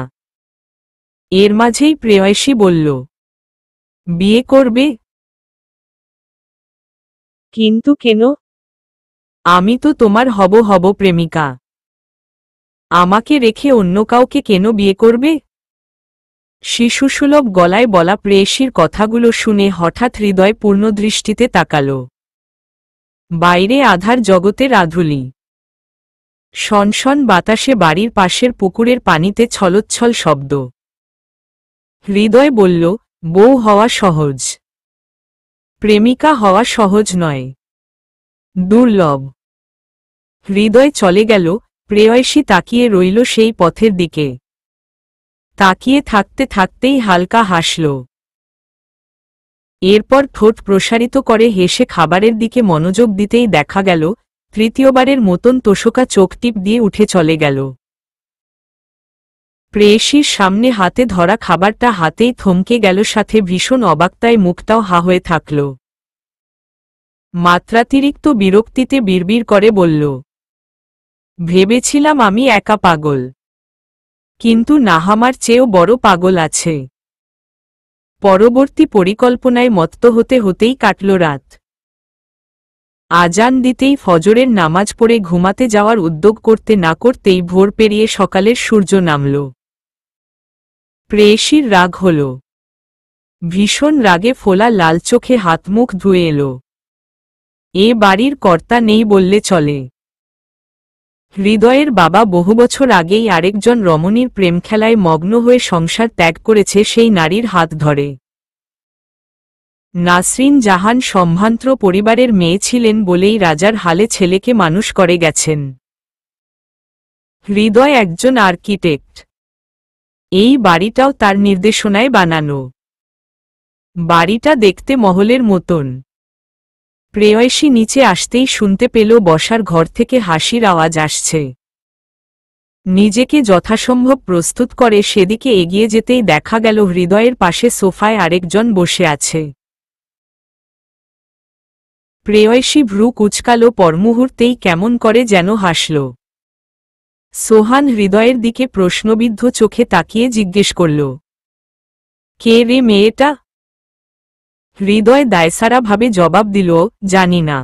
এর মাঝেই প্রেয়সী বলল, বিয়ে করবে? কিন্তু কেন? আমি তো তোমার হব প্রেমিকা। আমাকে রেখে অন্য কাউকে কেন বিয়ে করবে? শিশুসুলভ গলায় বলা প্রেয়সীর কথাগুলো শুনে হঠাৎ হৃদয় পূর্ণদৃষ্টিতে তাকাল। বাইরে আধার জগতের আধুলি। শনশন বাতাসে বাড়ির পাশের পুকুরের পানিতে ছলোচ্ছল শব্দ। হৃদয় বলল, বউ হওয়া সহজ, প্রেমিকা হওয়া সহজ নয়, দুর্লভ। হৃদয় চলে গেল। প্রেয়সী তাকিয়ে রইল সেই পথের দিকে। তাকিয়ে থাকতে থাকতেই হালকা হাসল। এরপর ঠোঁট প্রসারিত করে হেসে খাবারের দিকে মনোযোগ দিতেই দেখা গেল তৃতীয়বারের মতন তোষকা চোখ টিপ দিয়ে উঠে চলে গেল। প্রেয়সীর সামনে হাতে ধরা খাবারটা হাতেই থমকে গেল, সাথে ভীষণ অবাকতায় মুখটাও হা হয়ে থাকল। মাত্রাতিরিক্ত বিরক্তিতে বিড়বিড় করে বলল, ভেবেছিলাম আমি একা পাগল, কিন্তু নাহামার চেয়েও বড় পাগল আছে। পরবর্তী পরিকল্পনায় মত্ত হতে হতেই কাটল রাত। আজান দিতেই ফজরের নামাজ পড়ে ঘুমাতে যাওয়ার উদ্যোগ করতে না করতেই ভোর পেরিয়ে সকালের সূর্য নামল। প্রেয়সীর রাগ হল। ভীষণ রাগে ফোলা লাল চোখে হাত মুখ ধুয়ে এলো। এ বাড়ির কর্তা নেই বললে চলে। হৃদয়ের বাবা বহু বছর আগেই আরেকজন রমণীর প্রেম খেলায় মগ্ন হয়ে সংসার ত্যাগ করেছে, সেই নারীর হাত ধরে। নাসরিন জাহান সম্ভ্রান্ত পরিবারের মেয়ে ছিলেন বলেই রাজার হালে ছেলেকে মানুষ করে গেছেন। হৃদয় একজন আর্কিটেক্ট। এই বাড়িটাও তার নির্দেশনায় বানানো। বাড়িটা দেখতে মহলের মতন। প্রেয়সী নিচে আসতেই শুনতে পেল বসার ঘর থেকে হাসির আওয়াজ আসছে। নিজেকে যথাসম্ভব প্রস্তুত করে সেদিকে এগিয়ে যেতেই দেখা গেল হৃদয়ের পাশে সোফায় আরেকজন বসে আছে। প্রেয়সী ভ্রু কুঁচকাল, পরমুহূর্তেই কেমন করে যেন হাসল। সোহান হৃদয়ের দিকে প্রশ্নবিদ্ধ চোখে তাকিয়ে জিজ্ঞেস করল, কে রে মেয়েটা? হৃদয় দায়সারাভাবে জবাব দিল, জানি না।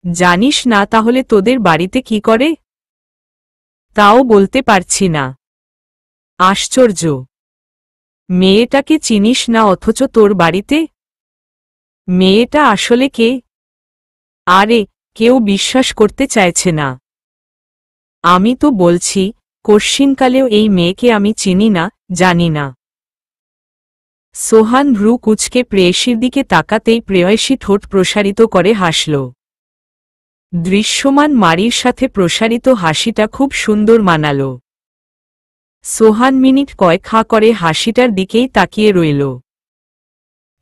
জানিস না? তাহলে তোদের বাড়িতে কি করে? তাও বলতে পারছি না। আশ্চর্য, মেয়েটাকে চিনিস না অথচ তোর বাড়িতে? মেয়েটা আসলে কে? আরে, কেউ বিশ্বাস করতে চাইছে না। আমি তো বলছি, কশ্চিনকালেও এই মেয়েকে আমি চিনি না, জানি না। সোহান ভ্রু কুঁচকে প্রেয়সীর দিকে তাকাতেই প্রেয়সী ঠোঁট প্রসারিত করে হাসল। দৃশ্যমান মারির সাথে প্রসারিত হাসিটা খুব সুন্দর মানাল। সোহান মিনিট কয়েক হাঁ করে হাসিটার দিকেই তাকিয়ে রইল।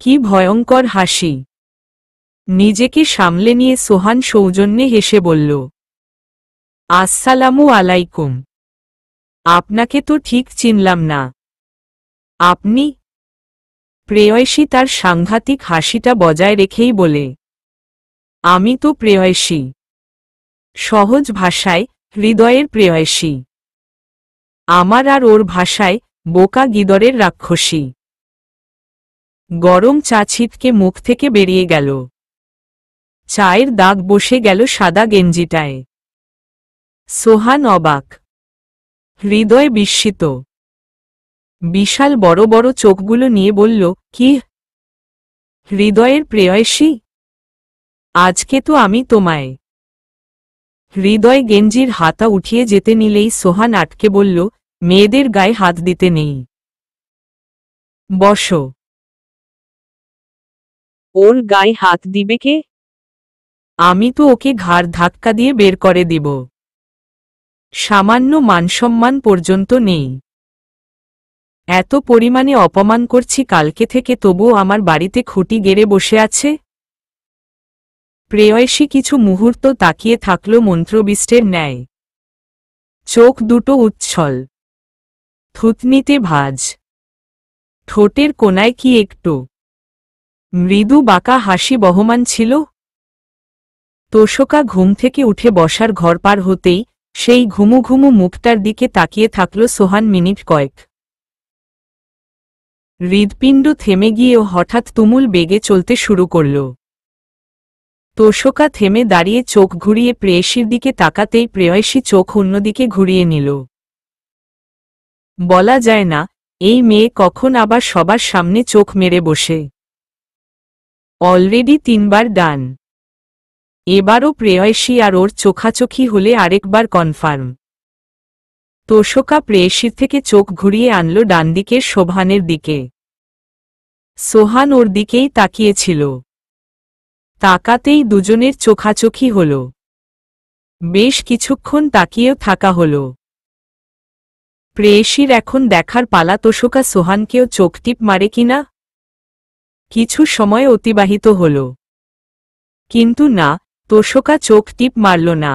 কি ভয়ঙ্কর হাসি! নিজেকে সামলে নিয়ে সোহান সৌজন্যে হেসে বলল, আসসালামু আলাইকুম। আপনাকে তো ঠিক চিনলাম না। আপনি? প্রেয়সী তার সাংঘাতিক হাসিটা বজায় রেখেই বলে, আমি তো প্রেয়সী। সহজ ভাষায়, হৃদয়ের প্রেয়সী। আমার আর ওর ভাষায়, বোকা গিদরের রাক্ষসী। গরম চা ছিটকে মুখ থেকে বেরিয়ে গেল। চায়ের দাগ বসে গেল সাদা গেঞ্জিটায়। সোহান অবাক, হৃদয় বিস্মিত। বিশাল বড় বড় চোখগুলো নিয়ে বলল, কি? হৃদয়ের প্রেয়সী? আজকে তো আমি তোমায়। হৃদয় গেঞ্জির হাতা উঠিয়ে যেতে নিলেই সোহান আটকে বলল, মেয়েদের গায়ে হাত দিতে নেই। বসো। ওর গায়ে হাত দিবে কে? আমি তো ওকে ঘাড় ধাক্কা দিয়ে বের করে দিব। সামান্য মানসম্মান পর্যন্ত নেই। এত পরিমাণে অপমান করছি কালকে থেকে, তবুও আমার বাড়িতে খুঁটি গেড়ে বসে আছে। প্রেয়সী কিছু মুহূর্ত তাকিয়ে থাকল মন্ত্রবিষ্টের ন্যায়। চোখ দুটো উচ্ছল, থুতনিতে ভাঁজ, ঠোঁটের কোনায় কি একটু মৃদু বাঁকা হাসি বহমান ছিল। তোষকা ঘুম থেকে উঠে বসার ঘর পার হতেই সেই ঘুমু ঘুমু মুখটার দিকে তাকিয়ে থাকল সোহান মিনিট কয়েক। হৃৎপিণ্ড থেমে গিয়েও হঠাৎ তুমুল বেগে চলতে শুরু করল। তোষকা থেমে দাঁড়িয়ে চোখ ঘুরিয়ে প্রেয়সীর দিকে তাকাতেই প্রেয়সী চোখ অন্যদিকে ঘুরিয়ে নিল। বলা যায় না, এই মেয়ে কখন আবার সবার সামনে চোখ মেরে বসে। অলরেডি 3 বার ডান। এবারও প্রেয়সী আর ওর চোখাচোখি হলে আরেকবার কনফার্ম। তোষকা প্রেয়সীর থেকে চোখ ঘুরিয়ে আনল ডানদিকের সোহানের দিকে। সোহান ওর দিকেই তাকিয়েছিল। তাকাতেই দুজনের চোখাচোখি হল। বেশ কিছুক্ষণ তাকিয়েও থাকা হল। প্রেয়সীর এখন দেখার পালা তোষকা সোহানকেও চোখটিপ মারে কিনা। কিছু সময় অতিবাহিত হল, কিন্তু না, তোষকা চোখ টিপ মারল না।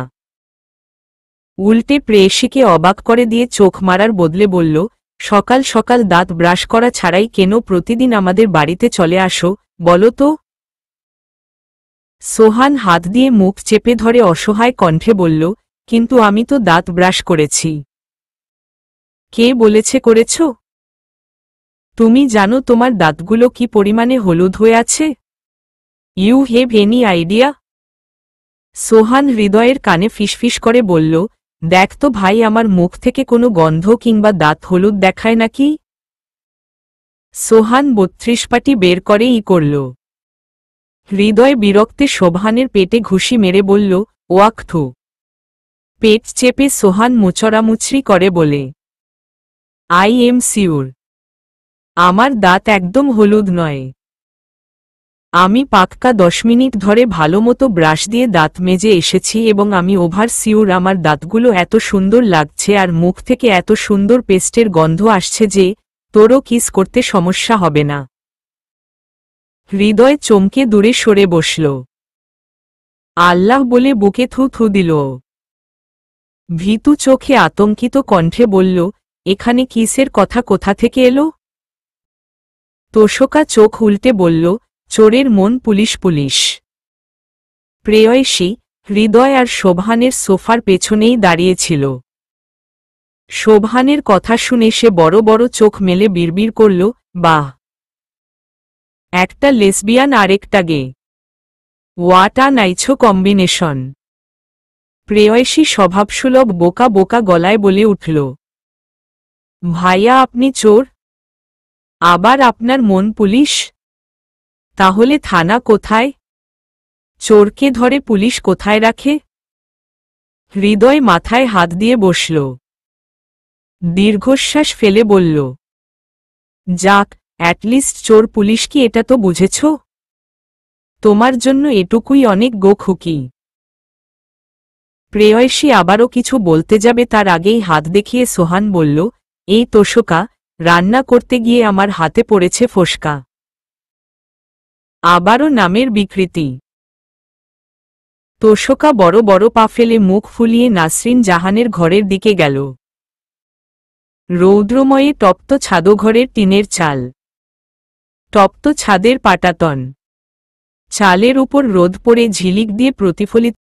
উল্টে প্রেয়সীকে অবাক করে দিয়ে চোখ মারার বদলে বলল, সকাল সকাল দাঁত ব্রাশ করা ছাড়াই কেন প্রতিদিন আমাদের বাড়িতে চলে আসো, বলো তো? সোহান হাত দিয়ে মুখ চেপে ধরে অসহায় কণ্ঠে বলল, কিন্তু আমি তো দাঁত ব্রাশ করেছি। কে বলেছে করেছ? তুমি জানো তোমার দাঁতগুলো কি পরিমাণে হলুদ হয়ে আছে? You have any idea? Sohan হৃদয়ের কানে ফিসফিস করে বলল, দেখ তো ভাই, আমার মুখ থেকে কোনো গন্ধ কিংবা দাঁত হলুদ দেখায় নাকি? সোহান ৩২ পাটি বের করে করল। হৃদয় বিরক্তে সোহানের পেটে ঘুষি মেরে বলল, ওয়াক্থু। পেট চেপে সোহান মুচড়ামুচড়ি করে বলে, আই এম সিউর আমার দাঁত একদম হলুদ নয়। আমি পাক্কা 10 মিনিট ধরে ভালোমতো ব্রাশ দিয়ে দাঁত মেজে এসেছি এবং আমি ওভার সিউর আমার দাঁতগুলো এত সুন্দর লাগছে আর মুখ থেকে এত সুন্দর পেস্টের গন্ধ আসছে যে তোরও কিস করতে সমস্যা হবে না। হৃদয় চমকে দূরে সরে বসল। আল্লাহ বলে বুকে থু থু দিল। ভীতু চোখে আতঙ্কিত কণ্ঠে বলল, এখানে কিসের কথা কোথা থেকে এলো? তোষকা চোখ উল্টে বলল, চোরের মন পুলিশ পুলিশ। প্রেয়সী, হৃদয় আর শোভানের সোফার পেছনেই দাঁড়িয়েছিল। শোভানের কথা শুনে সে বড় বড় চোখ মেলে বিড়বিড় করল, বাহ, একটা লেসবিয়ান আরেকটা গে, হোয়াট আ নাইছো কম্বিনেশন। প্রেয়সী স্বভাবসুলভ বোকা বোকা গলায় বলে উঠল, ভাইয়া আপনি চোর? আবার আপনার মন পুলিশ? তাহলে থানা কোথায়? চোরকে ধরে পুলিশ কোথায় রাখে? হৃদয় মাথায় হাত দিয়ে বসল। দীর্ঘশ্বাস ফেলে বলল, যাক, অ্যাটলিস্ট চোর পুলিশ কি এটা তো বুঝেছ? তোমার জন্য এটুকুই অনেক গো খুকি। প্রেয়সী আবারও কিছু বলতে যাবে তার আগেই হাত দেখিয়ে সোহান বলল, এই তোষকা, রান্না করতে গিয়ে আমার হাতে পড়েছে ফোসকা। আবারও নামের বিকৃতি। তোষকা বড় বড় পা ফেলে মুখ ফুলিয়ে নাসরিন জাহানের ঘরের দিকে গেল। রৌদ্রময়ে তপ্ত ছাদঘরের টিনের চাল, তপ্ত ছাদের পাটাতন, চালের উপর রোদ পড়ে ঝিলিক দিয়ে প্রতিফলিত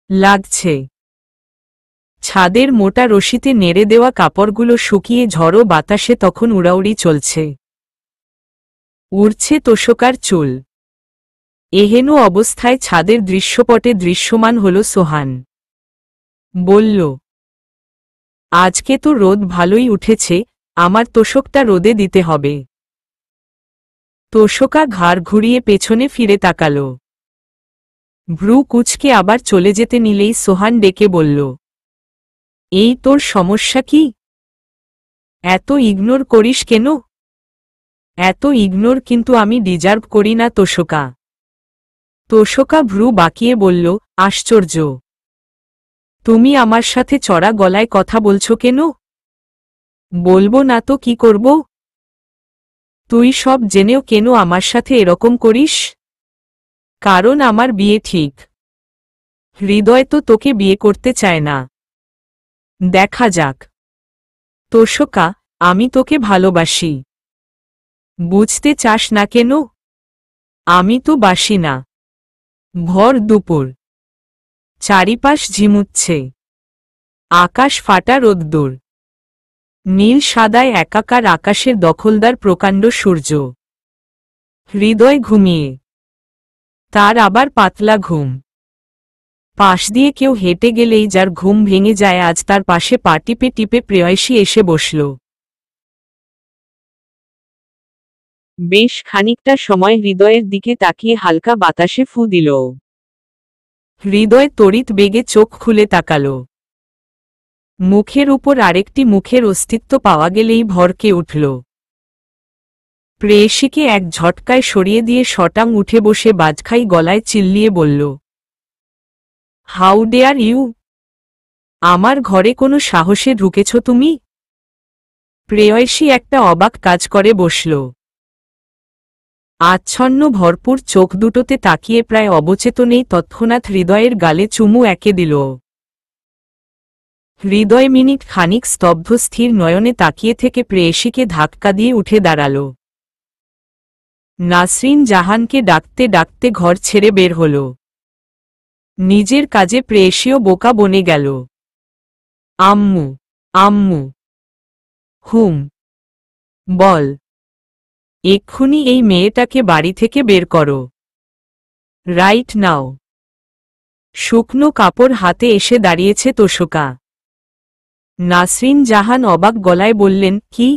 লাগছে। ছাদের মোটা রশিতে নেড়ে দেওয়া কাপড়গুলো শুকিয়ে ঝড়ো বাতাসে তখন উড়াউড়ি চলছে। উড়ছে তোষকার চুল। এহেন অবস্থায় ছাদের দৃশ্যপটে দৃশ্যমান হল সোহান। বলল, আজকে তো রোদ ভালোই উঠেছে, আমার তোষকটা রোদে দিতে হবে। তোষকা ঘাড় ঘুরিয়ে পেছনে ফিরে তাকাল। ভ্রু কুঁচকে আবার চলে যেতে নিলেই সোহান ডেকে বলল, এই তোর সমস্যা কি? এত ইগনোর করিস কেন? এত ইগনোর কিন্তু আমি ডিজার্ভ করি না তোষকা। তোষকা ভ্রু বাঁকিয়ে বলল, আশ্চর্য, তুমি আমার সাথে চড়া গলায় কথা বলছো কেন? বলবো না তো কি করব? তুই সব জেনেও কেন আমার সাথে এরকম করিস? কারণ আমার বিয়ে ঠিক। হৃদয় তো তোকে বিয়ে করতে চায় না। দেখা যাক। তোষকা, আমি তোকে ভালোবাসি। বুঝতে চাস না কেন? আমি তো বাসি না। ভর দুপুর, চারিপাশ ঝিমুচ্ছে, আকাশ ফাটা রোদ্দুর, নীল সাদায় একাকার আকাশের দখলদার প্রকাণ্ড সূর্য। হৃদয় ঘুমিয়ে। তার আবার পাতলা ঘুম। পাশ দিয়ে কেউ হেঁটে গেলেই যার ঘুম ভেঙে যায়, আজ তার পাশে পা টিপে টিপে প্রেয়সী এসে বসল। বেশ খানিকটা সময় হৃদয়ের দিকে তাকিয়ে হালকা বাতাসে ফু দিল। হৃদয় তড়িৎ বেগে চোখ খুলে তাকাল। মুখের উপর আরেকটি মুখের অস্তিত্ব পাওয়া গেলেই ভরকে উঠল। প্রেয়সীকে এক ঝটকায় সরিয়ে দিয়ে শটাং উঠে বসে বাজখাই গলায় চিল্লিয়ে বলল, হাউ ডেয়ার ইউ? আমার ঘরে কোনো সাহসে ঢুকেছ তুমি? প্রেয়সী একটা অবাক কাজ করে বসল। আচ্ছন্ন ভরপুর চোখ দুটোতে তাকিয়ে প্রায় অবচেতনেই তৎক্ষণাৎ হৃদয়ের গালে চুমু এঁকে দিল। হৃদয় মিনিট খানিক স্তব্ধ স্থির নয়নে তাকিয়ে থেকে প্রেয়সীকে ধাক্কা দিয়ে উঠে দাঁড়াল। নাসরিন জাহানকে ডাকতে ডাকতে ঘর ছেড়ে বের হল। নিজের কাজে প্রেয়সীও বোকা বনে গেল। আম্মু, আম্মু। হুম, বল। এক্ষুনি এই মেয়েটাকে বাড়ি থেকে বের করো, রাইট নাও। শুকনো কাপড় হাতে এসে দাঁড়িয়েছে তোষকা। নাসরিন জাহান অবাক গলায় বললেন, কি?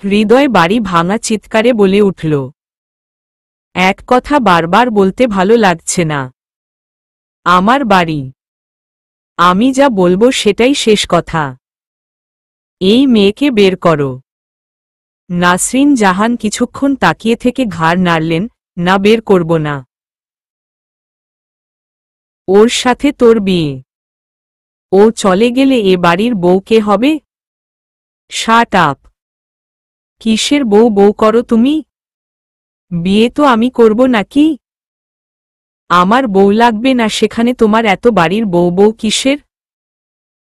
হৃদয় বাড়ি ভাঙা চিৎকারে বলে উঠল, এক কথা বারবার বলতে ভালো লাগছে না। আমার বাড়ি, আমি যা বলবো সেটাই শেষ কথা। এই মেয়েকে বের করো। নাসরিন জাহান কিছুক্ষণ তাকিয়ে থেকে ঘাড় নাড়লেন, না, বের করব না। ওর সাথে তোর বিয়ে। ও চলে গেলে এ বাড়ির বউ কে হবে? Shut up. কিসের বউ বউ করো তুমি? বিয়ে তো আমি করব নাকি? আমার বউ লাগবে না, সেখানে তোমার এত বাড়ির বউ বউ কিসের?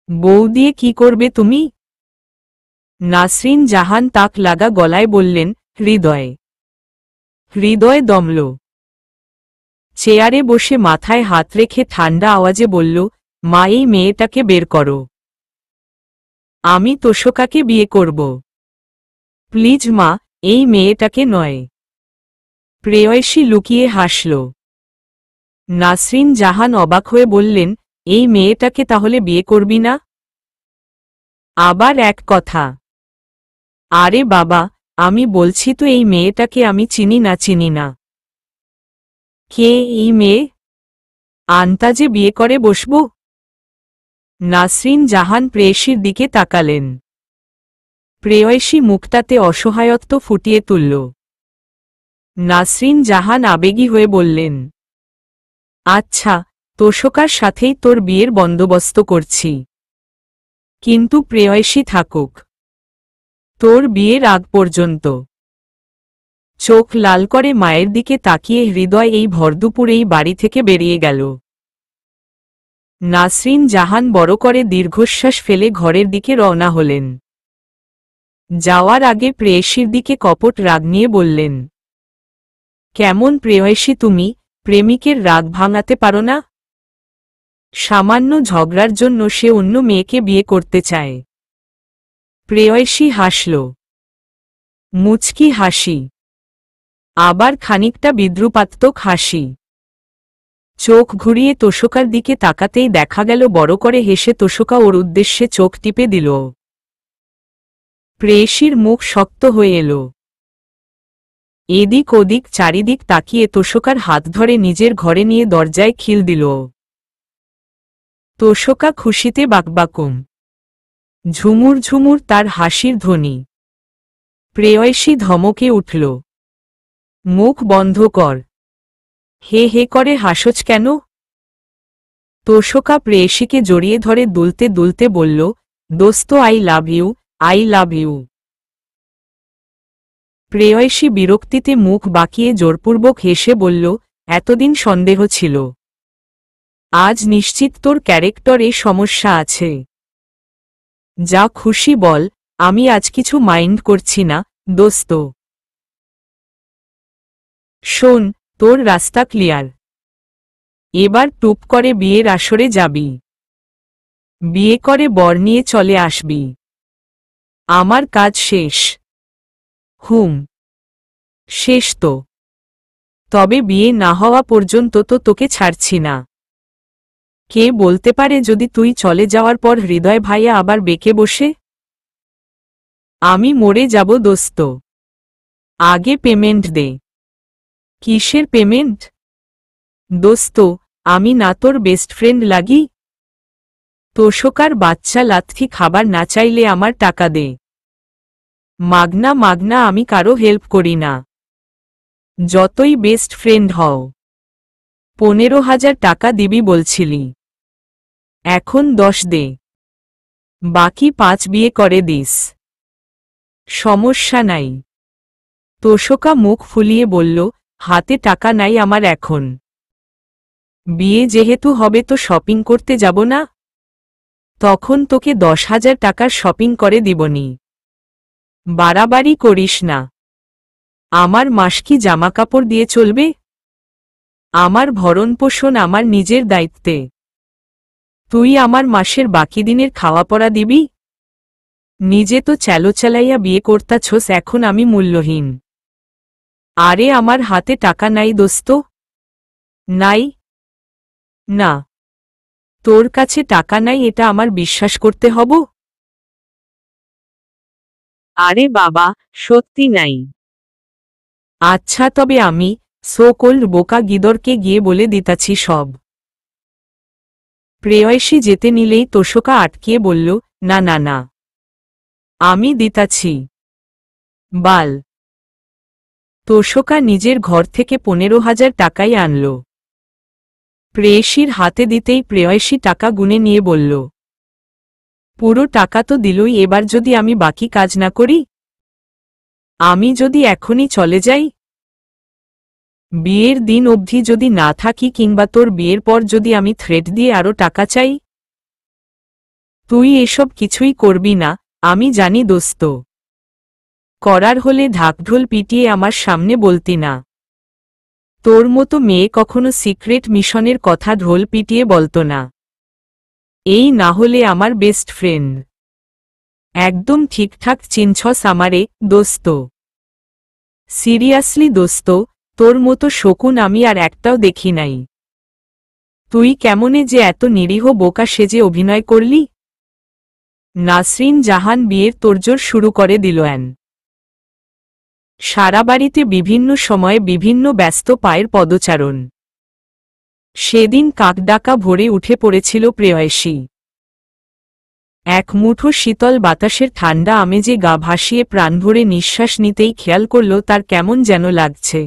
বউ দিয়ে কি করবে তুমি? নাসরিন জাহান তাক লাগা গলায় বললেন, হৃদয়। হৃদয় দমল। চেয়ারে বসে মাথায় হাত রেখে ঠান্ডা আওয়াজে বলল, মা, এই মেয়েটাকে বের করো। আমি তোষকাকে বিয়ে করব। প্লিজ মা, এই মেয়েটাকে নয়। প্রেয়সী লুকিয়ে হাসল। নাসরিন জাহান অবাক হয়ে বললেন, এই মেয়েটাকে তাহলে বিয়ে করবি না? আবার এক কথা। আরে বাবা, আমি বলছি তো এই মেয়েটাকে আমি চিনি না। কে এই মেয়ে? আন্তাজে বিয়ে করে বসব? নাসরিন জাহান প্রেয়সীর দিকে তাকালেন। প্রেয়সী মুখটাতে অসহায়ত্ব ফুটিয়ে তুলল। নাসরিন জাহান আবেগী হয়ে বললেন, আচ্ছা, তোষকার সাথেই তোর বিয়ের বন্দোবস্ত করছি। কিন্তু প্রেয়সী থাকুক তোর বিয়ের আগ পর্যন্ত। চোখ লাল করে মায়ের দিকে তাকিয়ে হৃদয় এই ভরদুপুরেই বাড়ি থেকে বেরিয়ে গেল। নাসরিন জাহান বড় করে দীর্ঘশ্বাস ফেলে ঘরের দিকে রওনা হলেন। যাওয়ার আগে প্রেয়সীর দিকে কপট রাগ নিয়ে বললেন, কেমন প্রেয়সী তুমি, প্রেমিকের রাগ ভাঙাতে পারো না? সামান্য ঝগড়ার জন্য সে অন্য মেয়েকে বিয়ে করতে চায়। প্রেয়সী হাসল। মুচকি হাসি, আবার খানিকটা বিদ্রুপাত্মক হাসি। চোখ ঘুরিয়ে তোষকার দিকে তাকাতেই দেখা গেল বড় করে হেসে তোষকা ওর উদ্দেশ্যে চোখ টিপে দিল। প্রেয়সীর মুখ শক্ত হয়ে এল। এদিক ওদিক চারিদিক তাকিয়ে তোষকার হাত ধরে নিজের ঘরে নিয়ে দরজায় খিল দিল। তোষকা খুশিতে বাকবাকুম। ঝুমুর ঝুমুর তার হাসির ধ্বনি। প্রেয়সী ধমকে উঠল, মুখ বন্ধ কর। হে হে করে হাসছ কেন? তোষকা প্রেয়সীকে জড়িয়ে ধরে দুলতে দুলতে বলল, দোস্ত, I love you, I love you. প্রেয়সী বিরক্তিতে মুখ বাঁকিয়ে জোরপূর্বক হেসে বলল, এতদিন সন্দেহ ছিল, আজ নিশ্চিত তোর ক্যারেক্টারে সমস্যা আছে। যা খুশি বল, আমি আজ কিছু মাইন্ড করছি না, দোস্ত। শোন, তোর রাস্তা ক্লিয়ার। এবার টুপ করে বিয়ের আসরে যাবি। বিয়ে করে বর নিয়ে চলে আসবি। আমার কাজ শেষ। হুম, শেষ তো। তবে বিয়ে না হওয়া পর্যন্ত তো তোকে ছাড়ছি না। কে বলতে পারে যদি তুই চলে যাওয়ার পর হৃদয় ভাইয়া আবার বেঁকে বসে? আমি মরে যাব দোস্ত। আগে পেমেন্ট দে। কিসের পেমেন্ট? দোস্ত, আমি না তোর বেস্ট ফ্রেন্ড লাগি? তোষকার বাচ্চা লাথি খাবার না চাইলে আমার টাকা দে। মাগনা মাগনা আমি কারো হেল্প করি না, যতই বেস্ট ফ্রেন্ড হও। 15,000 টাকা দিবি বলছিলি, এখন 10 দে, বাকি 5 বিয়ে করে দিস। সমস্যা নাই। তোষকা মুখ ফুলিয়ে বলল, হাতে টাকা নাই আমার এখন। বিয়ে যেহেতু হবে তো শপিং করতে যাব না? তখন তোকে 10,000 টাকার শপিং করে দিবনি। বাড়াবাড়ি করিস না। আমার মাস কি জামাকাপড় দিয়ে চলবে? আমার ভরণপোষণ আমার নিজের দায়িত্বে। তুই আমার মাসের বাকি দিনের খাওয়া পড়া দিবি? নিজে তো চালাইয়া বিয়ে করতাছস, এখন আমি মূল্যহীন। আরে আমার হাতে টাকা নাই দোস্ত। নাই? না, তোর কাছে টাকা নাই এটা আমার বিশ্বাস করতে হব? আরে বাবা, সত্যি নাই। আচ্ছা তবে আমি সো-কল্ড বোকা গিদরকে গিয়ে বলে দিতাছি সব। প্রেয়সী যেতে নিলেই তোষকা আটকিয়ে বলল, না না না, আমি দিতাছি। বাল। তোষকা নিজের ঘর থেকে 15,000 টাকাই আনল। প্রেয়সীর হাতে দিতেই প্রেয়সী টাকা গুনে নিয়ে বলল, পুরো টাকা তো দিলই, এবার যদি আমি বাকি কাজ না করি? আমি যদি এখনই চলে যাই? বিয়ের দিন অবধি যদি না থাকি, কিংবা তোর বিয়ের পর যদি আমি থ্রেট দিয়ে আরো টাকা চাই? তুই এসব কিছুই করবি না, আমি জানি দোস্ত। করার হলে ঢাকঢোল পিটিয়ে আমার সামনে বলতি না। তোর মতো মেয়ে কখনো সিক্রেট মিশনের কথা ঢোল পিটিয়ে বলতো না। এই না হলে আমার বেস্ট ফ্রেন্ড। একদম ঠিকঠাক চিনছস আমারে, দোস্ত। সিরিয়াসলি দোস্ত, তোর মতো শকুন আমি আর একটাও দেখি নাই। তুই কেমনে যে এত নিরীহ বোকা সেজে অভিনয় করলি? নাসরিন জাহান বিয়ের তোড়জোড় শুরু করে দিল। সারা বাড়িতে বিভিন্ন সময়ে বিভিন্ন ব্যস্ত পায়ের পদচারণ। সেদিন কাকডাকা ভোরে উঠে পড়েছিল প্রেয়সী। এক মুঠো শীতল বাতাসের ঠান্ডা আমেজে গা ভাসিয়ে প্রাণ ভরে নিঃশ্বাস নিতেই খেয়াল করল তার কেমন যেন লাগছে।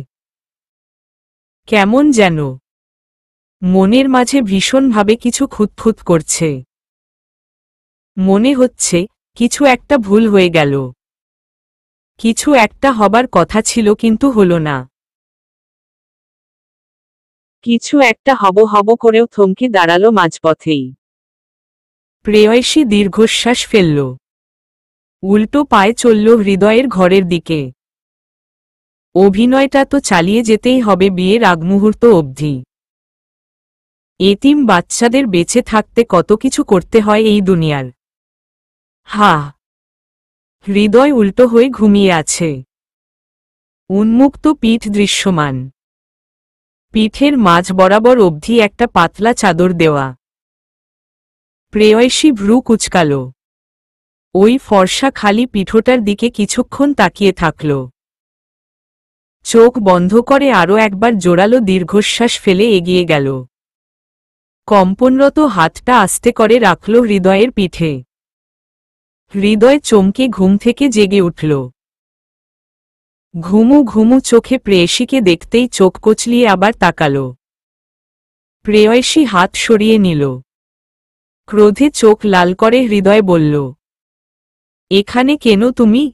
কেমন যেন মনের মাঝে ভীষণভাবে কিছু খুঁতখুত করছে। মনে হচ্ছে কিছু একটা ভুল হয়ে গেল। কিছু একটা হবার কথা ছিল কিন্তু হলো না। কিছু একটা হব হব করেও থমকে দাঁড়ালো মাঝপথেই। প্রেয়সী দীর্ঘশ্বাস ফেলল। উল্টো পায়ে চলল হৃদয়ের ঘরের দিকে। অভিনয়টা তো চালিয়ে যেতেই হবে বিয়ের আগমুহূর্ত অবধি। এতিম বাচ্চাদের বেঁচে থাকতে কত কিছু করতে হয় এই দুনিয়ার। হা। হৃদয় উল্টো হয়ে ঘুমিয়ে আছে। উন্মুক্ত পিঠ দৃশ্যমান। পিঠের মাঝ বরাবর অবধি একটা পাতলা চাদর দেওয়া। প্রেয়সী ভ্রু কুচকাল। ওই ফর্সা খালি পিঠোটার দিকে কিছুক্ষণ তাকিয়ে থাকল। চোখ বন্ধ করে আরও একবার জোরালো দীর্ঘশ্বাস ফেলে এগিয়ে গেল। কম্পনরত হাতটা আস্তে করে রাখল হৃদয়ের পিঠে। হৃদয় চমকে ঘুম থেকে জেগে উঠল। ঘুমু ঘুমু চোখে প্রেয়সীকে দেখতেই চোখ কচলিয়ে আবার তাকাল। প্রেয়সী হাত সরিয়ে নিল। ক্রোধে চোখ লাল করে হৃদয় বলল, এখানে কেন তুমি?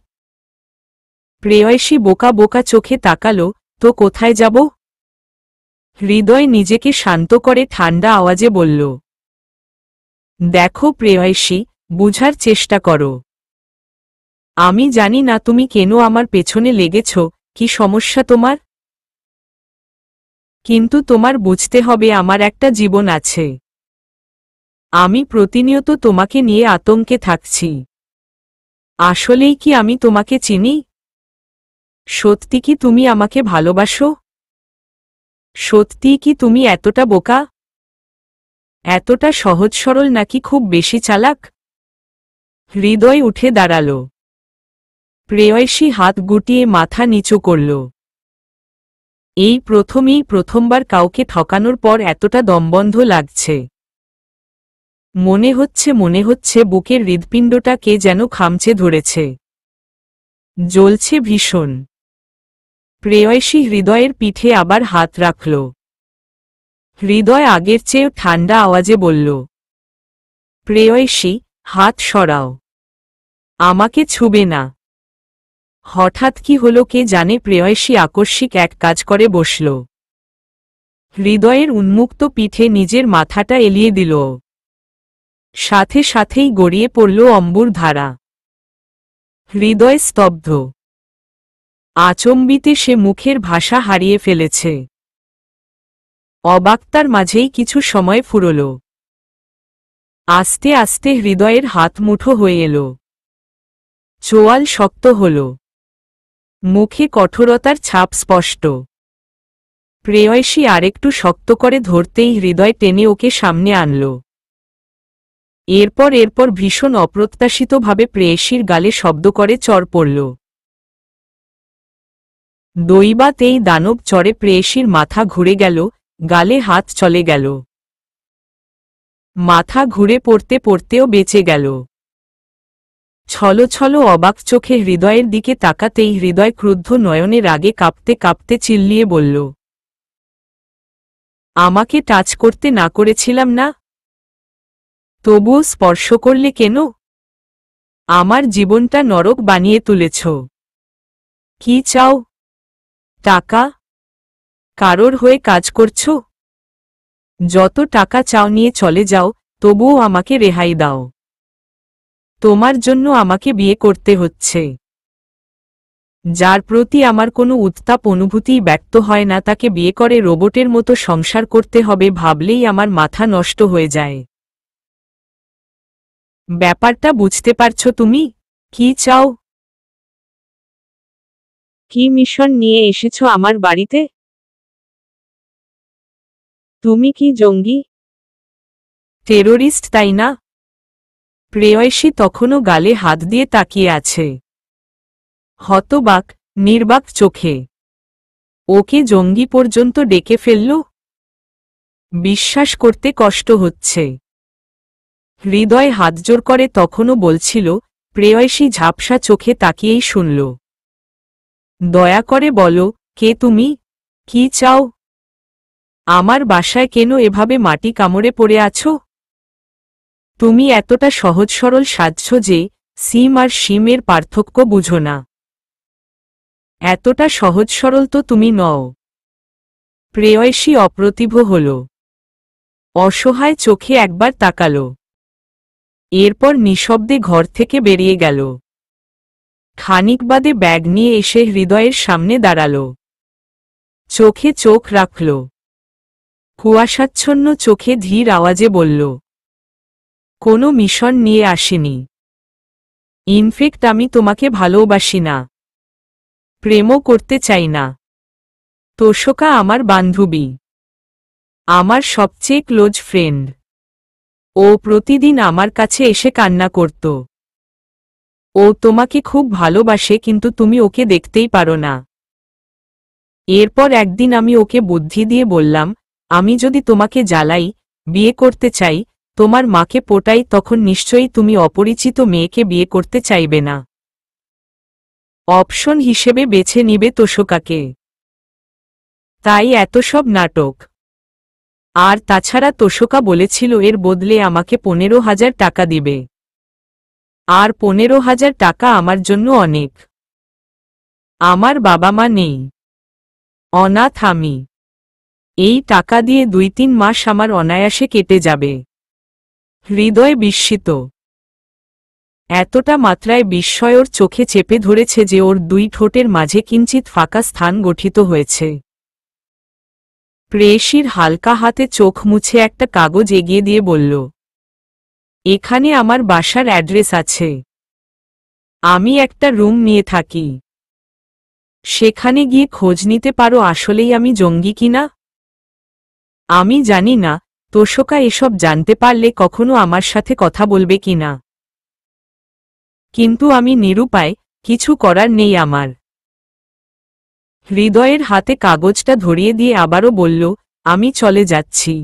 প্রেয়সী বোকা বোকা চোখে তাকাল, তো কোথায় যাব? হৃদয় নিজেকে শান্ত করে ঠান্ডা আওয়াজে বলল, দেখো প্রেয়সী, বুঝার চেষ্টা করো। আমি জানি না তুমি কেন আমার পেছনে লেগেছ, কি সমস্যা তোমার? কিন্তু তোমার বুঝতে হবে আমার একটা জীবন আছে। আমি প্রতিনিয়ত তোমাকে নিয়ে আতঙ্কে থাকছি। আসলেই কি আমি তোমাকে চিনি? সত্যি কি তুমি আমাকে ভালোবাসো? সত্যিই কি তুমি এতটা বোকা? এতটা সহজ সরল নাকি খুব বেশি চালাক? হৃদয় উঠে দাঁড়াল। প্রেয়সী হাত গুটিয়ে মাথা নিচু করল। এই প্রথমবার কাউকে ঠকানোর পর এতটা দমবন্ধ লাগছে। মনে হচ্ছে বুকের হৃৎপিণ্ডটা কে যেন খামচে ধরেছে। জ্বলছে ভীষণ। প্রেয়সী হৃদয়ের পিঠে আবার হাত রাখল। হৃদয় আগের চেয়েও ঠান্ডা আওয়াজে বলল, প্রেয়সী, হাত সরাও। আমাকে ছুবে না। হঠাৎ কি হলো কে জানে, প্রেয়সী আকস্মিক এক কাজ করে বসল। হৃদয়ের উন্মুক্ত পিঠে নিজের মাথাটা এলিয়ে দিল। সাথে সাথেই গড়িয়ে পড়ল অম্বুর ধারা। হৃদয় স্তব্ধ। আচম্বিতে সে মুখের ভাষা হারিয়ে ফেলেছে। অবাকতার মাঝেই কিছু সময় ফুরল। আস্তে আস্তে হৃদয়ের হাত মুঠো হয়ে এল। চোয়াল শক্ত হল। মুখে কঠোরতার ছাপ স্পষ্ট। প্রেয়সী আরেকটু শক্ত করে ধরতেই হৃদয় টেনে ওকে সামনে আনল। এরপর ভীষণ অপ্রত্যাশিতভাবে প্রেয়সীর গালে শব্দ করে চড় পড়ল। দৈবাত এই দানব চড়ে প্রেয়সীর মাথা ঘুরে গেল, গালে হাত চলে গেল। মাথা ঘুরে পড়তেও বেঁচে গেল। ছলো অবাক চোখে হৃদয়ের দিকে তাকাতেই হৃদয় ক্রুদ্ধ নয়নে রাগে কাঁপতে কাঁপতে চিল্লিয়ে বলল, আমাকে টাচ করতে না করেছিলাম না? তবুও স্পর্শ করলে কেন? আমার জীবনটা নরক বানিয়ে তুলেছ। কি চাও? টাকা? কারোর হয়ে কাজ করছ? যত টাকা চাও নিয়ে চলে যাও, তবুও আমাকে রেহাই দাও। তোমার জন্য আমাকে বিয়ে করতে হচ্ছে। যার প্রতি আমার কোনো উত্তাপ অনুভূতিই ব্যক্ত হয় না তাকে বিয়ে করে রোবটের মতো সংসার করতে হবে ভাবলেই আমার মাথা নষ্ট হয়ে যায়। ব্যাপারটা বুঝতে পারছো তুমি? কি চাও? কি মিশন নিয়ে এসেছো আমার বাড়িতে? তুমি কি জঙ্গি? টেরোরিস্ট তাই না? প্রেয়সী তখনও গালে হাত দিয়ে তাকিয়ে আছে, হতবাক, নির্বাক চোখে। ওকে জঙ্গি পর্যন্ত ডেকে ফেলল? বিশ্বাস করতে কষ্ট হচ্ছে। হৃদয় হাতজোর করে তখনও বলছিল, প্রেয়সী ঝাপসা চোখে তাকিয়েই শুনল। দয়া করে বলো, কে তুমি? কি চাও? আমার বাসায় কেন এভাবে মাটি কামড়ে পড়ে আছো? তুমি এতটা সহজ সরল সাজছ যে সিম আর শিমের পার্থক্য বুঝো না। এতটা সহজ সরল তো তুমি নও। প্রেয়সী অপ্রতিভ হল। অসহায় চোখে একবার তাকাল। এরপর নিঃশব্দে ঘর থেকে বেরিয়ে গেল। খানিক বাদে ব্যাগ নিয়ে এসে হৃদয়ের সামনে দাঁড়াল। চোখে চোখ রাখল। কুয়াশাচ্ছন্ন চোখে ধীর আওয়াজে বলল, কোনো মিশন নিয়ে আসিনি। ইনফেক্ট আমি তোমাকে ভালোবাসি না, প্রেমও করতে চাই না। তোষকা আমার বান্ধবী, আমার সবচেয়ে ক্লোজ ফ্রেন্ড। ও প্রতিদিন আমার কাছে এসে কান্না করত। ও তোমাকে খুব ভালোবাসে কিন্তু তুমি ওকে দেখতেই পারো না। এরপর একদিন আমি ওকে বুদ্ধি দিয়ে বললাম, আমি যদি তোমাকে জ্বালাই, বিয়ে করতে চাই, তোমার মাকে পটাই, তখন নিশ্চয়ই তুমি অপরিচিত মেয়েকে বিয়ে করতে চাইবে না। অপশন হিসেবে বেছে নিবে তোষকাকে। তাই এত সব নাটক। আর তাছাড়া তোষকা বলেছিল এর বদলে আমাকে 15,000 টাকা দিবে। আর 15,000 টাকা আমার জন্য অনেক। আমার বাবা মা নেই, অনাথ আমি। এই টাকা দিয়ে 2-3 মাস আমার অনায়াসে কেটে যাবে। হৃদয় বিস্মিত। এতটা মাত্রায় বিস্ময় ওর চোখে চেপে ধরেছে যে ওর দুই ঠোঁটের মাঝে কিঞ্চিৎ ফাঁকা স্থান গঠিত হয়েছে। প্রেয়সীর হালকা হাতে চোখ মুছে একটা কাগজ এগিয়ে দিয়ে বলল, এখানে আমার বাসার অ্যাড্রেস আছে। আমি একটা রুম নিয়ে থাকি। সেখানে গিয়ে খোঁজ নিতে পারো আসলেই আমি জঙ্গি কিনা। আমি জানি না তোষকা এসব জানতে পারলে কখনো আমার সাথে কথা বলবে কিনা। কিন্তু আমি নিরুপায়, কিছু করার নেই আমার। হৃদয়ের হাতে কাগজটা ধরিয়ে দিয়ে আবারও বলল, আমি চলে যাচ্ছি।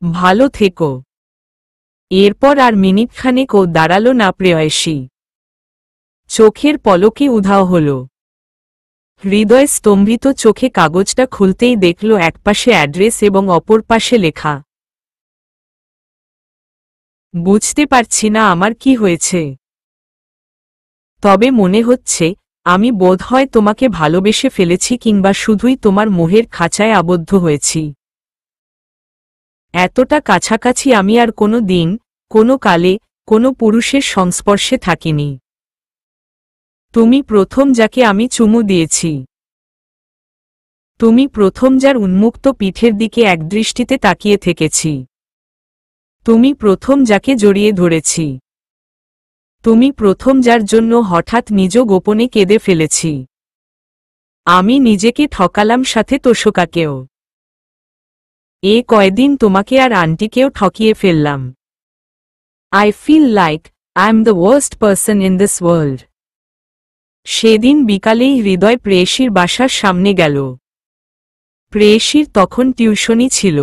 ভালো থেকো। এরপর আর মিনিটখানেকও দাঁড়ালো না প্রেয়সী। চোখের পলকে উধাও হল। হৃদয় স্তম্ভিত চোখে কাগজটা খুলতেই দেখল একপাশে অ্যাড্রেস এবং অপর পাশে লেখা, বুঝতে পারছি না আমার কি হয়েছে, তবে মনে হচ্ছে আমি বোধহয় তোমাকে ভালোবেসে ফেলেছি কিংবা শুধুই তোমার মোহের খাঁচায় আবদ্ধ হয়েছি। এতটা কাছাকাছি আমি আর কোনো দিন, কোনো কালে, কোনো পুরুষের সংস্পর্শে থাকিনি। তুমি প্রথম যাকে আমি চুমু দিয়েছি। তুমি প্রথম যার উন্মুক্ত পিঠের দিকে একদৃষ্টিতে তাকিয়ে থেকেছি। তুমি প্রথম যাকে জড়িয়ে ধরেছি। তুমি প্রথম যার জন্য হঠাৎ নিজ গোপনে কেঁদে ফেলেছি। আমি নিজেকে ঠকালাম, সাথে তোষকাকেও। এ কয়দিন তোমাকে আর আন্টিকেও ঠকিয়ে ফেললাম। I feel like I am the worst person in this world. সেদিন বিকালেই হৃদয় প্রেয়সীর বাসার সামনে গেল। প্রেয়সীর তখন টিউশনি ছিল।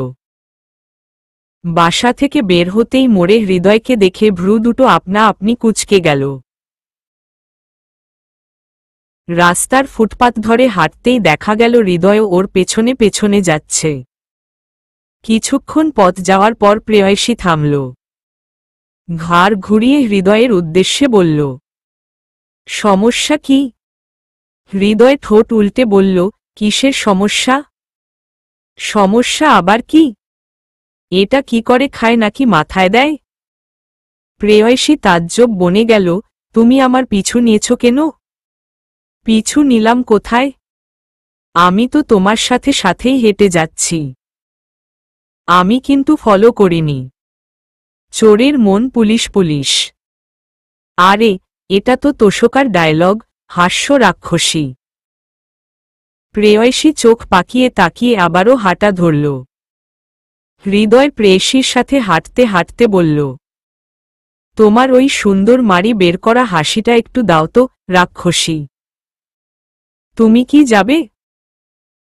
বাসা থেকে বের হতেই মোড়ে হৃদয়কে দেখে ভ্রু দুটো আপনা আপনি কুঁচকে গেল। রাস্তার ফুটপাত ধরে হাঁটতেই দেখা গেল হৃদয় ওর পেছনে পেছনে যাচ্ছে। কিছুক্ষণ পথ যাওয়ার পর প্রেয়সী থামল। ঘাড় ঘুরিয়ে হৃদয়ের উদ্দেশ্যে বলল, সমস্যা কি? হৃদয় ঠোঁট উল্টে বলল, কিসের সমস্যা? সমস্যা আবার কি? এটা কি করে খায় নাকি মাথায় দেয়? প্রেয়সী তাজ্জব বনে গেল, তুমি আমার পিছু নিয়েছ কেন? পিছু নিলাম কোথায়? আমি তো তোমার সাথে সাথেই হেঁটে যাচ্ছি। আমি কিন্তু ফলো করিনি। চোরের মন পুলিশ পুলিশ। আরে, এটা তো তোষকার ডায়লগ, হাস্য রাক্ষসী। প্রেয়সী চোখ পাকিয়ে তাকিয়ে আবারও হাঁটা ধরল। হৃদয় প্রেয়সীর সাথে হাঁটতে হাঁটতে বলল, তোমার ওই সুন্দর মারি বের করা হাসিটা একটু দাও তো, রাক্ষসী। তুমি কি যাবে?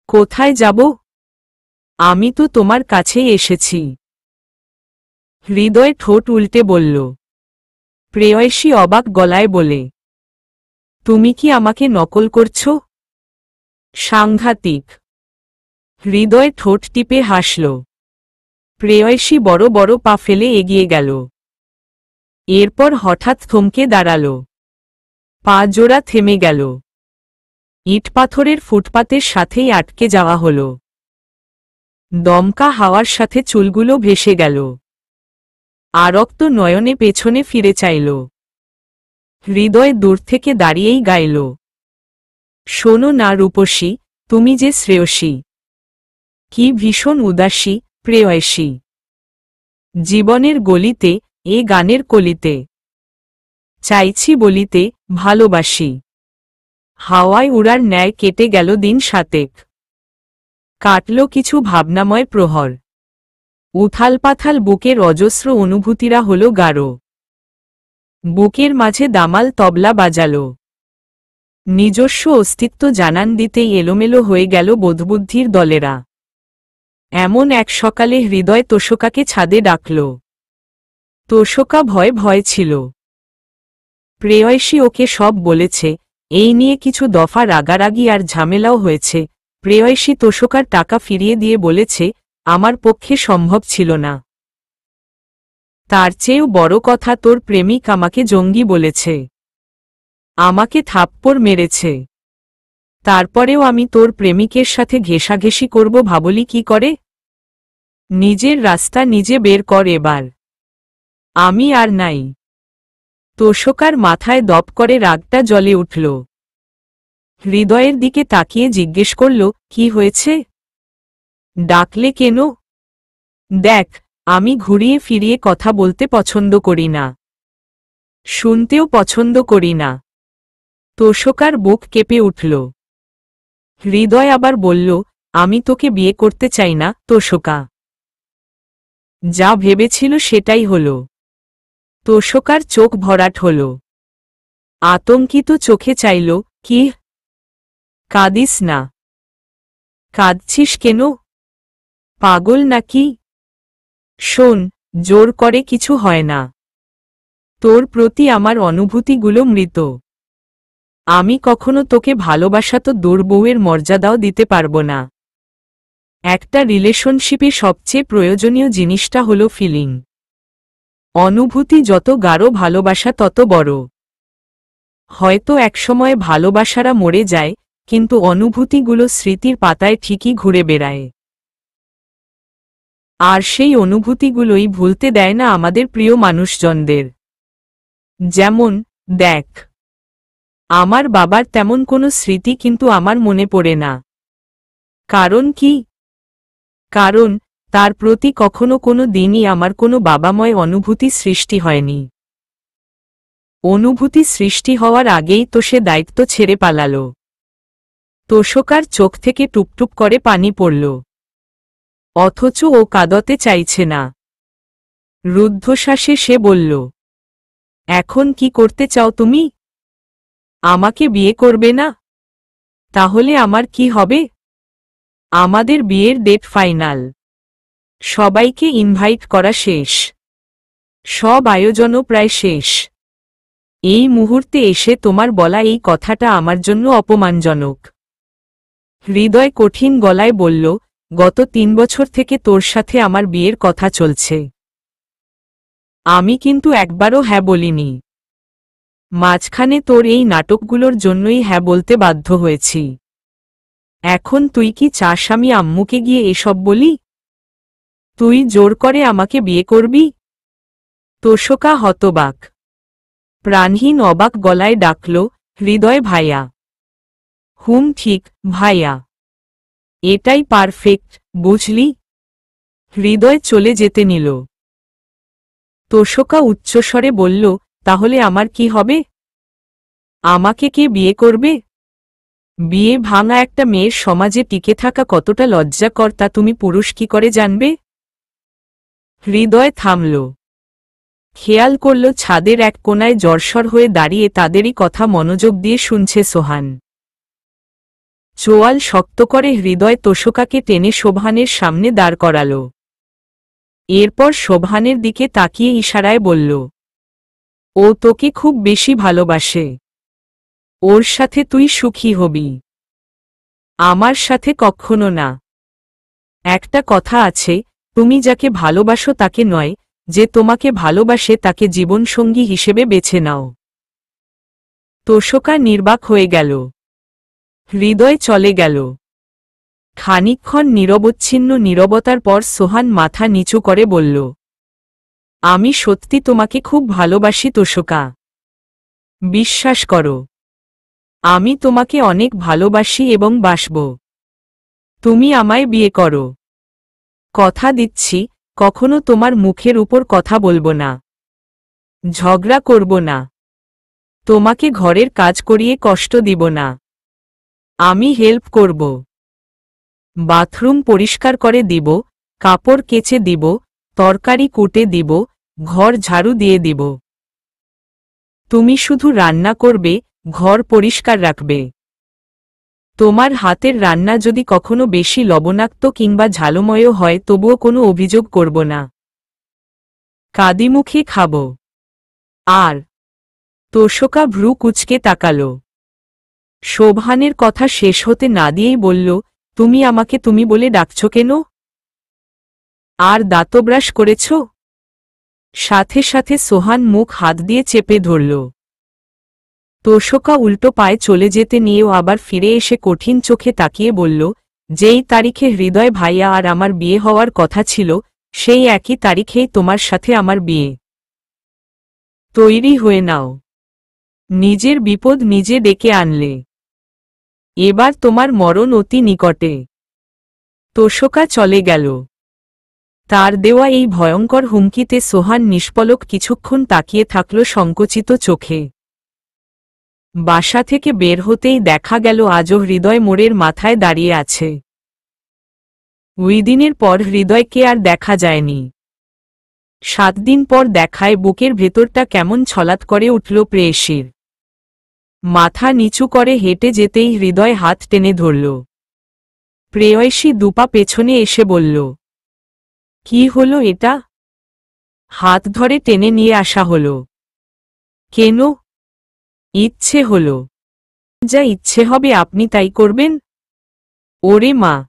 কোথায় যাব? আমি তো তোমার কাছেই এসেছি। হৃদয় ঠোঁট উল্টে বলল। প্রেয়সী অবাক গলায় বলে, তুমি কি আমাকে নকল করছ? সাংঘাতিক। হৃদয় ঠোঁট টিপে হাসল। প্রেয়সী বড় বড় পা ফেলে এগিয়ে গেল। এরপর হঠাৎ থমকে দাঁড়াল। পা জোড়া থেমে গেল। ইটপাথরের ফুটপাতের সাথেই আটকে যাওয়া হল। দমকা হাওয়ার সাথে চুলগুলো ভেসে গেল। আরক্ত নয়নে পেছনে ফিরে চাইল। হৃদয় দূর থেকে দাঁড়িয়েই গাইল, শোনো না রূপসী, তুমি যে শ্রেয়সী। কি ভীষণ উদাসী, প্রেয়সী। জীবনের গলিতে, এ গানের কলিতে। চাইছি বলিতে, ভালোবাসি। হাওয়ায় উড়ার ন্যায় কেটে গেল দিন সাতেক। কাটল কিছু ভাবনাময় প্রহর। উথাল পাথাল বুকের অজস্র অনুভূতিরা হল গাঢ়। বুকের মাঝে দামাল তবলা বাজাল। নিজস্ব অস্তিত্ব জানান দিতেই এলোমেলো হয়ে গেল বোধবুদ্ধির দলেরা। এমন এক সকালে হৃদয় তোষকাকে ছাদে ডাকল। তোষকা ভয় ভয় ছিল। প্রেয়সী ওকে সব বলেছে, এই নিয়ে কিছু দফা রাগারাগি আর ঝামেলাও হয়েছে। প্রেয়সী তোষকার টাকা ফিরিয়ে দিয়ে বলেছে, আমার পক্ষে সম্ভব ছিল না। তার চেয়েও বড় কথা, তোর প্রেমিক আমাকে জঙ্গি বলেছে। আমাকে থাপ্পড় মেরেছে। তারপরেও আমি তোর প্রেমিকের সাথে ঘেঁষাঘেঁষি করব ভাবলি কি করে? নিজের রাস্তা নিজে বের কর এবার। আমি আর নাই। তোষকার মাথায় দপ করে রাগটা জ্বলে উঠল। হৃদয়ের দিকে তাকিয়ে জিজ্ঞেস করল, কি হয়েছে? ডাকলে কেন? দেখ, আমি ঘুরিয়ে ফিরিয়ে কথা বলতে পছন্দ করি না। শুনতেও পছন্দ করি না। তোষকার বুক কেঁপে উঠল। হৃদয় আবার বলল, আমি তোকে বিয়ে করতে চাই না, তোষকা। যা ভেবেছিল সেটাই হল। তোষকার চোখ ভরাট হল। আতঙ্কিত চোখে চাইল, কি? কাঁদিস না। কাঁদছিস কেন? পাগল নাকি? শোন, জোর করে কিছু হয় না। তোর প্রতি আমার অনুভূতিগুলো মৃত। আমি কখনো তোকে ভালোবাসা তো দূর বউয়ের মর্যাদাও দিতে পারবো না। একটা রিলেশনশিপে সবচেয়ে প্রয়োজনীয় জিনিসটা হলো ফিলিং। অনুভূতি যত গাঢ়, ভালোবাসা তত বড়। হয়তো একসময় ভালোবাসারা মরে যায়, কিন্তু অনুভূতিগুলো স্মৃতির পাতায় ঠিকই ঘুরে বেড়ায়। আর সেই অনুভূতিগুলোই ভুলতে দেয় না আমাদের প্রিয় মানুষজনদের। যেমন, দেখ, আমার বাবার তেমন কোনো স্মৃতি কিন্তু আমার মনে পড়ে না। কারণ কি? কারণ তার প্রতি কখনো কোনো দিনই আমার কোনো বাবাময় অনুভূতি সৃষ্টি হয়নি। অনুভূতি সৃষ্টি হওয়ার আগেই তো সে দায়িত্ব ছেড়ে পালালো। তোষকার চোখ থেকে টুপটুপ করে পানি পড়ল। অথচ ও কাঁদতে চাইছে না। রুদ্ধশ্বাসে সে বলল, এখন কি করতে চাও তুমি? আমাকে বিয়ে করবে না? তাহলে আমার কি হবে? আমাদের বিয়ের ডেট ফাইনাল। সবাইকে ইনভাইট করা শেষ। সব আয়োজনও প্রায় শেষ। এই মুহূর্তে এসে তোমার বলা এই কথাটা আমার জন্য অপমানজনক। হৃদয় কঠিন গলায় বলল, গত 3 বছর থেকে তোর সাথে আমার বিয়ের কথা চলছে। আমি কিন্তু একবারও হ্যাঁ বলিনি। মাঝখানে তোর এই নাটকগুলোর জন্যই হ্যাঁ বলতে বাধ্য হয়েছি। এখন তুই কি চাস আমি আম্মুকে গিয়ে এসব বলি? তুই জোর করে আমাকে বিয়ে করবি? তোষকা হতবাক। প্রাণহীন অবাক গলায় ডাকল, হৃদয় ভাইয়া। ঠিক ভাইয়া। এটাই পারফেক্ট, বুঝলি? হৃদয় চলে যেতে নিল। তোষকা উচ্চস্বরে বলল, তাহলে আমার কি হবে? আমাকে কে বিয়ে করবে? বিয়ে ভাঙা একটা মেয়ের সমাজে টিকে থাকা কতটা লজ্জাকর তা তুমি পুরুষ কি করে জানবে? হৃদয় থামল। খেয়াল করল ছাদের এক কোনায় জর্জর হয়ে দাঁড়িয়ে তাদেরই কথা মনোযোগ দিয়ে শুনছে সোহান। চোয়াল শক্ত করে হৃদয় তোষকাকে টেনে শোভানের সামনে দাঁড় করাল। এরপর শোভানের দিকে তাকিয়ে ইশারায় বলল, ও তোকে খুব বেশি ভালোবাসে। ওর সাথে তুই সুখী হবি। আমার সাথে কখনো না। একটা কথা আছে, তুমি যাকে ভালোবাসো তাকে নয়, যে তোমাকে ভালোবাসে তাকে জীবনসঙ্গী হিসেবে বেছে নাও। তোষকা নির্বাক হয়ে গেল। হৃদয় চলে গেল। খানিকক্ষণ নিরবচ্ছিন্ন নীরবতার পর সোহান মাথা নিচু করে বলল, আমি সত্যি তোমাকে খুব ভালোবাসি তোষকা। বিশ্বাস করো। আমি তোমাকে অনেক ভালোবাসি এবং বাসব। তুমি আমায় বিয়ে করো। কথা দিচ্ছি, কখনো তোমার মুখের উপর কথা বলবো না। ঝগড়া করব না। তোমাকে ঘরের কাজ করিয়ে কষ্ট দিব না। আমি হেল্প করব। বাথরুম পরিষ্কার করে দিব, কাপড় কেচে দিব, তরকারি কুটে দিব, ঘর ঝাড়ু দিয়ে দিব। তুমি শুধু রান্না করবে, ঘর পরিষ্কার রাখবে। তোমার হাতের রান্না যদি কখনো বেশি লবণাক্ত কিংবা ঝালময় হয় তবুও কোনো অভিযোগ করব না। কাদিমুখে খাব। আর তোষকা ভ্রু কুঁচকে তাকাল। শোভানের কথা শেষ হতে না দিয়েই বলল, তুমি আমাকে তুমি বলে ডাকছ কেন? আর দাঁতব্রাশ করেছ? সাথে সাথে সোহান মুখ হাত দিয়ে চেপে ধরল। তোষকা উল্টো পায়ে চলে যেতে নিয়েও আবার ফিরে এসে কঠিন চোখে তাকিয়ে বলল, যেই তারিখে হৃদয় ভাইয়া আর আমার বিয়ে হওয়ার কথা ছিল, সেই একই তারিখেই তোমার সাথে আমার বিয়ে। তৈরি হয়ে নাও। নিজের বিপদ নিজে ডেকে আনলে। এবার তোমার মরণ অতি নিকটে। তোষকা চলে গেল। তার দেওয়া এই ভয়ঙ্কর হুমকিতে সোহান নিষ্পলক কিছুক্ষণ তাকিয়ে থাকল সংকুচিত চোখে। বাসা থেকে বের হতেই দেখা গেল আজও হৃদয় মোড়ের মাথায় দাঁড়িয়ে আছে। ওই দিনের পর হৃদয়কে আর দেখা যায়নি। 7 দিন পর দেখায় বুকের ভেতরটা কেমন ছলাৎ করে উঠল প্রেয়সীর। মাথা নিচু করে হেঁটে যেতেই হৃদয় হাত টেনে ধরল। প্রেয়সী দুপা পেছনে এসে বলল, কি হলো এটা? হাত ধরে টেনে নিয়ে আসা হলো। কেন? ইচ্ছে হলো। যা ইচ্ছে হবে আপনি তাই করবেন? ওরে মা,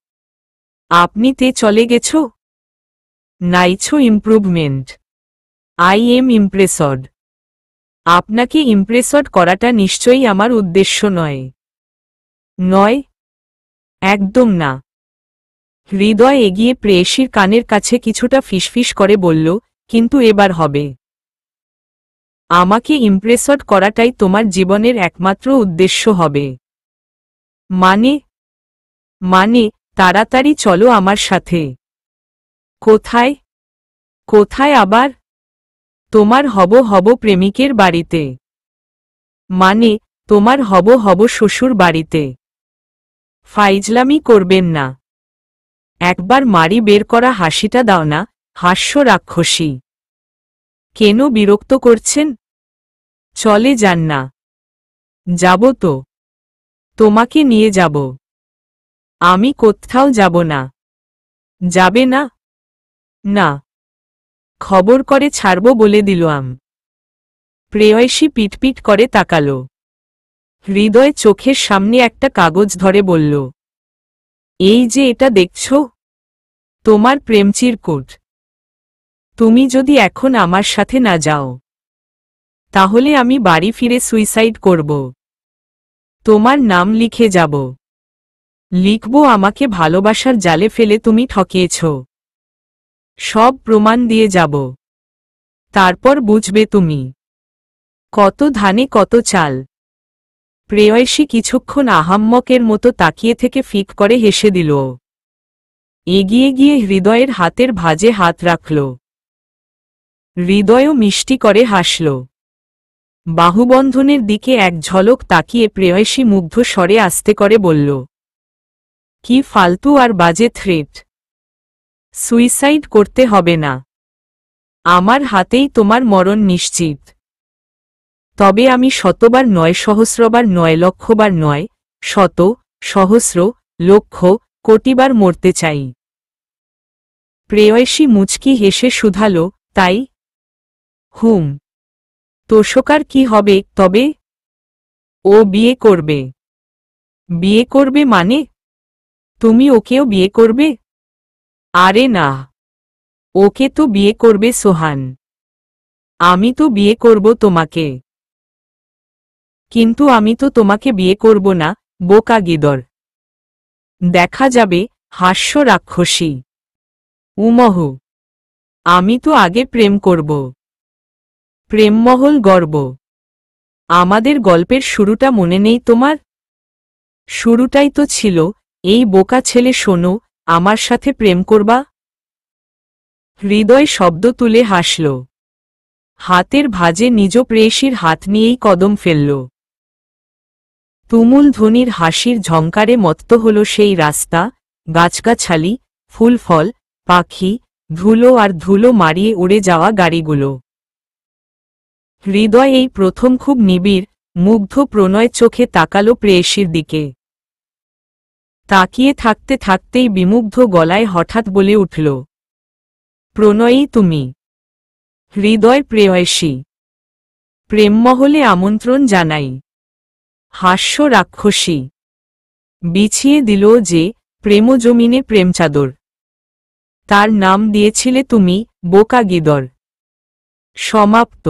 আপনি তে চলে গেছ? নাইছো ইমপ্রুভমেন্ট। I am impressed. আপনাকে ইমপ্রেসড করাটা নিশ্চয়ই আমার উদ্দেশ্য নয়। নয়? একদম না। হৃদয় এগিয়ে প্রেয়সীর কানের কাছে কিছুটা ফিসফিস করে বলল, কিন্তু এবার হবে। আমাকে ইমপ্রেসড করাটাই তোমার জীবনের একমাত্র উদ্দেশ্য হবে। মানে? মানে, তাড়াতাড়ি চলো আমার সাথে। কোথায়? কোথায় আবার? তোমার হব প্রেমিকের বাড়িতে। মানে, তোমার হব শ্বশুর বাড়িতে। ফাইজলামি করবেন না। একবার মারি বের করা হাসিটা দাও না, হাস্য রাক্ষসী। কেন বিরক্ত করছেন? চলে যান না। যাব তো। তোমাকে নিয়ে যাব। আমি কোথাও যাব না। যাবে না? না। খবর করে ছাড়ব বলে দিলাম। প্রেয়সী পিটপিট করে তাকাল। হৃদয় চোখের সামনে একটা কাগজ ধরে বলল, এই যে এটা দেখছ, তোমার প্রেম চিরকুট। তুমি যদি এখন আমার সাথে না যাও, তাহলে আমি বাড়ি ফিরে সুইসাইড করব। তোমার নাম লিখে যাব। লিখব আমাকে ভালোবাসার জালে ফেলে তুমি ঠকিয়েছ। সব প্রমাণ দিয়ে যাব। তারপর বুঝবে তুমি কত ধানে কত চাল। প্রেয়সী কিছুক্ষণ আহাম্মকের মতো তাকিয়ে থেকে ফিক করে হেসে দিল। এগিয়ে গিয়ে হৃদয়ের হাতের ভাঁজে হাত রাখল। হৃদয়ও মিষ্টি করে হাসল। বাহুবন্ধনের দিকে এক ঝলক তাকিয়ে প্রেয়সী মুগ্ধ স্বরে আস্তে করে বলল, কি ফালতু আর বাজে থ্রেট। সুইসাইড করতে হবে না। আমার হাতেই তোমার মরণ নিশ্চিত। তবে আমি শতবার নয়, সহস্রবার নয়, লক্ষবার নয়, শত, সহস্র, লক্ষ, কোটিবার মরতে চাই। প্রেয়সী মুচকি হেসে শুধাল, তাই? হুম। তোষকার কি হবে তবে? ও বিয়ে করবে। বিয়ে করবে মানে? তুমি ওকেও বিয়ে করবে? আরে না, ওকে তো বিয়ে করবে সোহান। আমি তো বিয়ে করব তোমাকে। কিন্তু আমি তো তোমাকে বিয়ে করব না, বোকা গিদর। দেখা যাবে, হাস্য রাক্ষসী। উমহ, আমি তো আগে প্রেম করব। প্রেমমহল গর্ব। আমাদের গল্পের শুরুটা মনে নেই তোমার? শুরুটাই তো ছিল, এই বোকা ছেলে শোনো, আমার সাথে প্রেম করবা। হৃদয় শব্দ তুলে হাসল। হাতের ভাঁজে নিজ প্রেয়সীর হাত নিয়েই কদম ফেলল। তুমুল ধ্বনির হাসির ঝংকারে মত্ত হল সেই রাস্তা, গাছগাছালি, ফুলফল, পাখি, ধুলো আর ধুলো মারিয়ে উড়ে যাওয়া গাড়িগুলো। হৃদয় এই প্রথম খুব নিবিড়, মুগ্ধ প্রণয় চোখে তাকালো প্রেয়সীর দিকে। তাকিয়ে থাকতে থাকতেই বিমুগ্ধ গলায় হঠাৎ বলে উঠল, প্রণয়ী তুমি। হৃদয় প্রেয়সী। প্রেমমহলে আমন্ত্রণ জানাই। হাস্য রাক্ষসী। বিছিয়ে দিল যে প্রেমজমিনে প্রেমচাদর। তার নাম দিয়েছিলে তুমি, বোকা গিদর। সমাপ্ত।